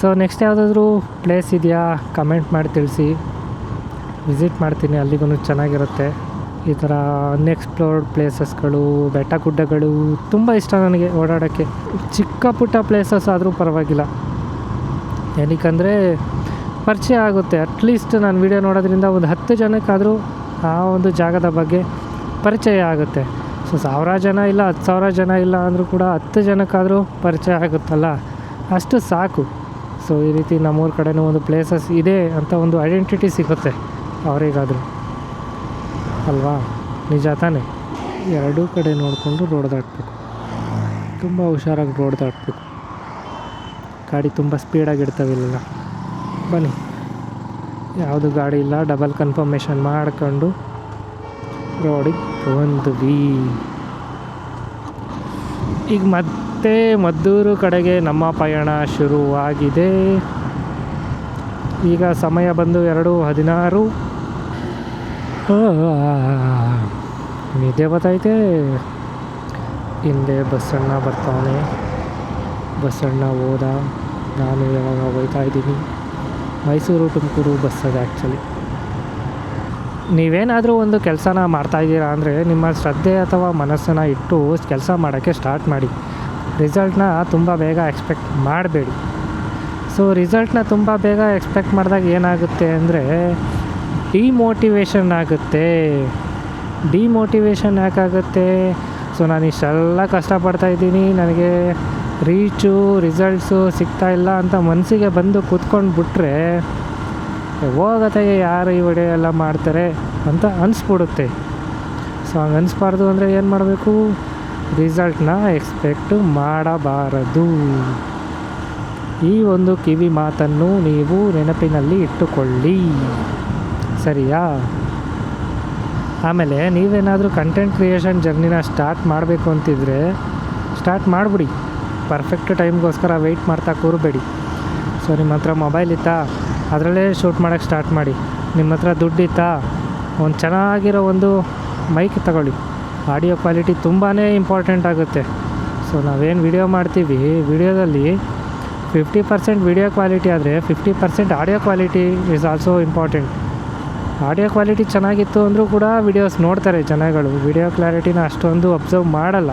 ಸೊ ನೆಕ್ಸ್ಟ್ ಯಾವುದಾದ್ರೂ ಪ್ಲೇಸ್ ಇದೆಯಾ ಕಮೆಂಟ್ ಮಾಡಿ ತಿಳಿಸಿ, ವಿಸಿಟ್ ಮಾಡ್ತೀನಿ. ಅಲ್ಲಿಗೂ ಚೆನ್ನಾಗಿರುತ್ತೆ. ಈ ಥರ ಅನ್ಎಕ್ಸ್ಪ್ಲೋರ್ಡ್ ಪ್ಲೇಸಸ್ಗಳು, ಬೆಟ್ಟ ಗುಡ್ಡಗಳು ತುಂಬ ಇಷ್ಟ ನನಗೆ ಓಡಾಡೋಕ್ಕೆ. ಚಿಕ್ಕ ಪುಟ್ಟ ಪ್ಲೇಸಸ್ ಆದರೂ ಪರವಾಗಿಲ್ಲ, ಏನಕ್ಕಂದರೆ ಪರಿಚಯ ಆಗುತ್ತೆ. ಅಟ್ಲೀಸ್ಟ್ ನಾನು ವೀಡಿಯೋ ನೋಡೋದ್ರಿಂದ ಒಂದು 10 ಜನಕ್ಕಾದರೂ ಆ ಒಂದು ಜಾಗದ ಬಗ್ಗೆ ಪರಿಚಯ ಆಗುತ್ತೆ. ಸೊ 1000 ಜನ ಇಲ್ಲ 10,000 ಜನ ಇಲ್ಲ ಅಂದರೂ ಕೂಡ 10 ಜನಕ್ಕಾದರೂ ಪರಿಚಯ ಆಗುತ್ತಲ್ಲ, ಅಷ್ಟು ಸಾಕು. ಸೊ ಈ ರೀತಿ ನಮ್ಮೂರ ಕಡೆನೂ ಒಂದು ಪ್ಲೇಸಸ್ ಇದೆ ಅಂತ ಒಂದು ಐಡೆಂಟಿಟಿ ಸಿಗುತ್ತೆ ಅವರಿಗಾದರೂ, ಅಲ್ವಾ? ನಿಜ ತಾನೇ? ಎರಡೂ ಕಡೆ ನೋಡಿಕೊಂಡು ರೋಡ್ ದಾಟಬೇಕು, ತುಂಬ ಹುಷಾರಾಗಿ ರೋಡ್ ದಾಟಬೇಕು. ಗಾಡಿ ತುಂಬ ಸ್ಪೀಡಾಗಿ ಇಡ್ತಾವಿಲ್ಲ. ಬನ್ನಿ, ಯಾವುದು ಗಾಡಿ ಇಲ್ಲ, ಡಬಲ್ ಕನ್ಫರ್ಮೇಷನ್ ಮಾಡ್ಕೊಂಡು ರೋಡಿಗೆ ಬಂದ್ವಿ. ಈಗ ಮತ್ತೆ ಮದ್ದೂರು ಕಡೆಗೆ ನಮ್ಮ ಪಯಣ ಶುರುವಾಗಿದೆ. ಈಗ ಸಮಯ ಬಂದು 2:16. ನಿದ್ದೆ ಬರ್ತೈತೆ. ಹಿಂದೆ ಬಸ್ಸಣ್ಣ ಬರ್ತಾನೆ. ಬಸ್ಸಣ್ಣ ಹೋದ, ನಾನು ಯಾವಾಗ ಹೋಗ್ತಾ ಇದ್ದೀನಿ. ಮೈಸೂರು ತುಮಕೂರು ಬಸ್ ಅದು ಆ್ಯಕ್ಚುಲಿ. ನೀವೇನಾದರೂ ಒಂದು ಕೆಲಸನ ಮಾಡ್ತಾಯಿದ್ದೀರಾ ಅಂದರೆ ನಿಮ್ಮ ಶ್ರದ್ಧೆ ಅಥವಾ ಮನಸ್ಸನ್ನು ಇಟ್ಟು ಕೆಲಸ ಮಾಡೋಕ್ಕೆ ಸ್ಟಾರ್ಟ್ ಮಾಡಿ. ರಿಸಲ್ಟ್ನ ತುಂಬ ಬೇಗ ಎಕ್ಸ್ಪೆಕ್ಟ್ ಮಾಡಬೇಡಿ. ಸೊ ರಿಸಲ್ಟ್ನ ತುಂಬ ಬೇಗ ಎಕ್ಸ್ಪೆಕ್ಟ್ ಮಾಡಿದಾಗ ಏನಾಗುತ್ತೆ ಅಂದರೆ ಡಿಮೋಟಿವೇಶನ್ ಆಗುತ್ತೆ. ಡಿಮೋಟಿವೇಶನ್ ಯಾಕಾಗುತ್ತೆ? ಸೊ ನಾನು ಇಷ್ಟೆಲ್ಲ ಕಷ್ಟಪಡ್ತಾಯಿದ್ದೀನಿ, ನನಗೆ ರೀಚು ರಿಸಲ್ಟ್ಸು ಸಿಗ್ತಾಯಿಲ್ಲ ಅಂತ ಮನಸ್ಸಿಗೆ ಬಂದು ಕೂತ್ಕೊಂಡು ಬಿಟ್ರೆ ಹೋಗತ್ತೆ, ಯಾರು ಈ ವಿಡಿಯೋ ಎಲ್ಲ ಮಾಡ್ತಾರೆ ಅಂತ ಅನಿಸ್ಬಿಡುತ್ತೆ. ಸೊ ಹಂಗೆ ಅನಿಸ್ಬಾರ್ದು ಅಂದರೆ ಏನು ಮಾಡಬೇಕು? ರಿಸಲ್ಟ್ನ ಎಕ್ಸ್ಪೆಕ್ಟ್ ಮಾಡಬಾರದು. ಈ ಒಂದು ಕಿವಿ ಮಾತನ್ನು ನೀವು ನೆನಪಿನಲ್ಲಿ ಇಟ್ಟುಕೊಳ್ಳಿ, ಸರಿಯಾ? ಆಮೇಲೆ ನೀವೇನಾದರೂ ಕಂಟೆಂಟ್ ಕ್ರಿಯೇಷನ್ ಜರ್ನಿನ ಸ್ಟಾರ್ಟ್ ಮಾಡಬೇಕು ಅಂತಿದ್ರೆ ಸ್ಟಾರ್ಟ್ ಮಾಡಿಬಿಡಿ. ಪರ್ಫೆಕ್ಟ್ ಟೈಮ್ಗೋಸ್ಕರ ವೆಯ್ಟ್ ಮಾಡ್ತಾ ಕೂರಬೇಡಿ. ಸೊ ನಿಮ್ಮ ಹತ್ರ ಮೊಬೈಲ್ ಇತ್ತಾ, ಅದರಲ್ಲೇ ಶೂಟ್ ಮಾಡೋಕ್ಕೆ ಸ್ಟಾರ್ಟ್ ಮಾಡಿ. ನಿಮ್ಮ ಹತ್ರ ದುಡ್ಡಿತ್ತಾ ಒಂದು ಚೆನ್ನಾಗಿರೋ ಒಂದು ಮೈಕ್ ತಗೊಳ್ಳಿ. ಆಡಿಯೋ ಕ್ವಾಲಿಟಿ ತುಂಬಾ ಇಂಪಾರ್ಟೆಂಟ್ ಆಗುತ್ತೆ. ಸೊ ನಾವೇನು ವಿಡಿಯೋ ಮಾಡ್ತೀವಿ, ವಿಡಿಯೋದಲ್ಲಿ 50% ವಿಡಿಯೋ ಕ್ವಾಲಿಟಿ ಆದರೆ 50% audio quality is also important. Audio quality ಚೆನ್ನಾಗಿತ್ತು ಅಂದರೂ ಕೂಡ ವಿಡಿಯೋಸ್ ನೋಡ್ತಾರೆ ಜನಗಳು, ವಿಡಿಯೋ ಕ್ಲಾರಿಟಿನ ಅಷ್ಟೊಂದು ಅಬ್ಸರ್ವ್ ಮಾಡಲ್ಲ.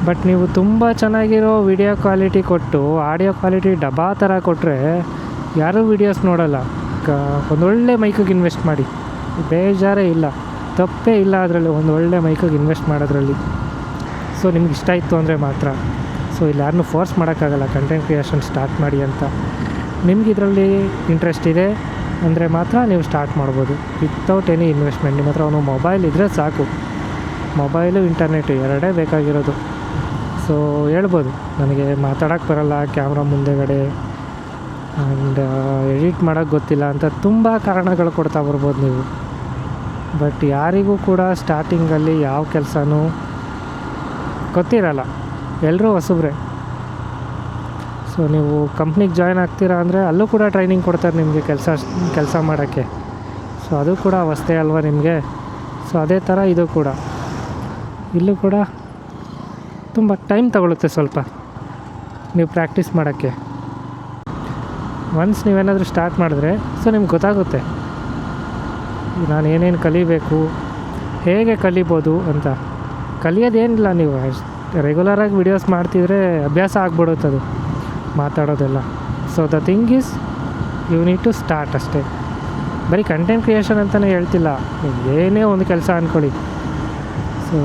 ಬಟ್ ನೀವು ತುಂಬ ಚೆನ್ನಾಗಿರೋ ವಿಡಿಯೋ ಕ್ವಾಲಿಟಿ ಕೊಟ್ಟು ಆಡಿಯೋ ಕ್ವಾಲಿಟಿ ಡಬ್ಬಾ ಥರ ಕೊಟ್ಟರೆ ಯಾರೂ ವೀಡಿಯೋಸ್ ನೋಡಲ್ಲ. ಒಂದೊಳ್ಳೆ ಮೈಕಿಗೆ ಇನ್ವೆಸ್ಟ್ ಮಾಡಿ, ಬೇಜಾರೇ ಇಲ್ಲ, ತಪ್ಪೇ ಇಲ್ಲ ಅದರಲ್ಲಿ, ಒಂದು ಒಳ್ಳೆ ಮೈಕಿಗೆ ಇನ್ವೆಸ್ಟ್ ಮಾಡೋದ್ರಲ್ಲಿ. ಸೊ ನಿಮ್ಗೆ ಇಷ್ಟ ಇತ್ತು ಅಂದರೆ ಮಾತ್ರ. ಸೊ ಇಲ್ಲಿ ಯಾರನ್ನೂ ಫೋರ್ಸ್ ಮಾಡೋಕ್ಕಾಗಲ್ಲ ಕಂಟೆಂಟ್ ಕ್ರಿಯೇಷನ್ ಸ್ಟಾರ್ಟ್ ಮಾಡಿ ಅಂತ. ನಿಮ್ಗೆ ಇದರಲ್ಲಿ ಇಂಟ್ರೆಸ್ಟ್ ಇದೆ ಅಂದರೆ ಮಾತ್ರ ನೀವು ಸ್ಟಾರ್ಟ್ ಮಾಡ್ಬೋದು ವಿತೌಟ್ ಎನಿ ಇನ್ವೆಸ್ಟ್ಮೆಂಟ್. ನಿಮ್ಮ ಹತ್ರ ಒಂದು ಮೊಬೈಲ್ ಇದ್ದರೆ ಸಾಕು. ಮೊಬೈಲು ಇಂಟರ್ನೆಟ್ ಎರಡೇ ಬೇಕಾಗಿರೋದು. ಸೊ ಹೇಳ್ಬೋದು ನನಗೆ ಮಾತಾಡೋಕ್ಕೆ ಬರಲ್ಲ ಕ್ಯಾಮ್ರಾ ಮುಂದೆಗಡೆ ಆ್ಯಂಡ್ ಎಡಿಟ್ ಮಾಡೋಕ್ಕೆ ಗೊತ್ತಿಲ್ಲ ಅಂತ ತುಂಬ ಕಾರಣಗಳು ಕೊಡ್ತಾ ಬರ್ಬೋದು ನೀವು. ಬಟ್ ಯಾರಿಗೂ ಕೂಡ ಸ್ಟಾರ್ಟಿಂಗಲ್ಲಿ ಯಾವ ಕೆಲಸನೂ ಗೊತ್ತಿರಲ್ಲ, ಎಲ್ಲರೂ ಹೊಸಬ್ರೆ. ಸೊ ನೀವು ಕಂಪ್ನಿಗೆ ಜಾಯ್ನ್ ಆಗ್ತೀರಾ ಅಂದರೆ ಅಲ್ಲೂ ಕೂಡ ಟ್ರೈನಿಂಗ್ ಕೊಡ್ತಾರೆ ನಿಮಗೆ ಕೆಲಸ ಮಾಡೋಕ್ಕೆ. ಸೊ ಅದು ಕೂಡ ಹೊಸ್ತೆ ಅಲ್ವಾ ನಿಮಗೆ. ಸೊ ಅದೇ ಥರ ಇದು ಕೂಡ, ಇಲ್ಲೂ ಕೂಡ ತುಂಬ ಟೈಮ್ ತಗೊಳುತ್ತೆ ಸ್ವಲ್ಪ ನೀವು ಪ್ರಾಕ್ಟೀಸ್ ಮಾಡೋಕ್ಕೆ. ಒನ್ಸ್ ನೀವೇನಾದರೂ ಸ್ಟಾರ್ಟ್ ಮಾಡಿದ್ರೆ ಸೊ ನಿಮ್ಗೆ ಗೊತ್ತಾಗುತ್ತೆ ನಾನು ಏನೇನು ಕಲಿಬೇಕು, ಹೇಗೆ ಕಲಿಬೋದು ಅಂತ. ಕಲಿಯೋದೇನಿಲ್ಲ, ನೀವು ರೆಗ್ಯುಲರಾಗಿ ವೀಡಿಯೋಸ್ ಮಾಡ್ತಿದ್ರೆ ಅಭ್ಯಾಸ ಆಗ್ಬಿಡುತ್ತೆ ಅದು ಮಾತಾಡೋದೆಲ್ಲ. So the thing is you need to start ಅಷ್ಟೇ. ಬರೀ ಕಂಟೆಂಟ್ ಕ್ರಿಯೇಷನ್ ಅಂತಲೇ ಹೇಳ್ತಿಲ್ಲ, ನೀವು ಏನೇ ಒಂದು ಕೆಲಸ ಅಂದ್ಕೊಳ್ಳಿ. ಸೊ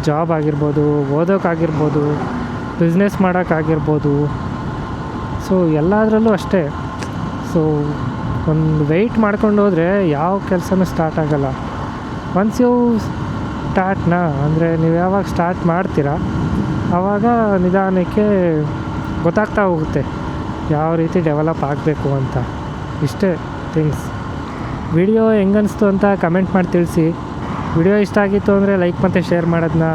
ಜಾಬ್ ಆಗಿರ್ಬೋದು, ಓದೋಕ್ಕಾಗಿರ್ಬೋದು, ಬಿಸ್ನೆಸ್ ಮಾಡೋಕ್ಕಾಗಿರ್ಬೋದು, ಸೊ ಎಲ್ಲದರಲ್ಲೂ ಅಷ್ಟೇ. ಸೊ ಒಂದು ವೆಯ್ಟ್ ಮಾಡ್ಕೊಂಡು ಹೋದರೆ ಯಾವ ಕೆಲಸನೂ ಸ್ಟಾರ್ಟ್ ಆಗೋಲ್ಲ. ಒನ್ಸ್ ಯು ಸ್ಟಾರ್ಟ್ನಾ ಅಂದರೆ ನೀವು ಯಾವಾಗ ಸ್ಟಾರ್ಟ್ ಮಾಡ್ತೀರಾ ಆವಾಗ ನಿಧಾನಕ್ಕೆ ಗೊತ್ತಾಗ್ತಾ ಹೋಗುತ್ತೆ ಯಾವ ರೀತಿ ಡೆವಲಪ್ ಆಗಬೇಕು ಅಂತ. ಇಷ್ಟೇ ಥಿಂಗ್ಸ್. ವಿಡಿಯೋ ಹೆಂಗನ್ನಿಸ್ತು ಅಂತ ಕಮೆಂಟ್ ಮಾಡಿ ತಿಳಿಸಿ. ವಿಡಿಯೋ ಇಷ್ಟ ಆಗಿತ್ತು ಅಂದರೆ ಲೈಕ್ ಮತ್ತು ಶೇರ್ ಮಾಡೋದನ್ನ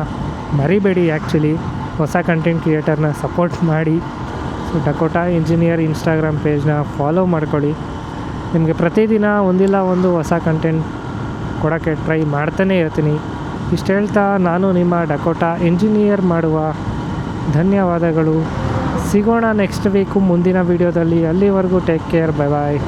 ಮರಿಬೇಡಿ. ಆ್ಯಕ್ಚುಲಿ ಹೊಸ ಕಂಟೆಂಟ್ ಕ್ರಿಯೇಟರ್ನ ಸಪೋರ್ಟ್ ಮಾಡಿ. ಸೊ ಡಕೋಟಾ ಇಂಜಿನಿಯರ್ ಇನ್ಸ್ಟಾಗ್ರಾಮ್ ಪೇಜ್ನ ಫಾಲೋ ಮಾಡ್ಕೊಳ್ಳಿ. ನಿಮಗೆ ಪ್ರತಿದಿನ ಒಂದಿಲ್ಲ ಒಂದು ಹೊಸ ಕಂಟೆಂಟ್ ಕೊಡೋಕ್ಕೆ ಟ್ರೈ ಮಾಡ್ತಾನೇ ಇರ್ತೀನಿ. ಇಷ್ಟು ಹೇಳ್ತಾ ನಾನು ನಿಮ್ಮ ಡಕೋಟಾ ಇಂಜಿನಿಯರ್ ಮಾಡುವ ಧನ್ಯವಾದಗಳು. ಸಿಗೋಣ ನೆಕ್ಸ್ಟ್ ವೀಕು ಮುಂದಿನ ವೀಡಿಯೋದಲ್ಲಿ. ಅಲ್ಲಿವರೆಗೂ ಟೇಕ್ ಕೇರ್, ಬೈ ಬಾಯ್.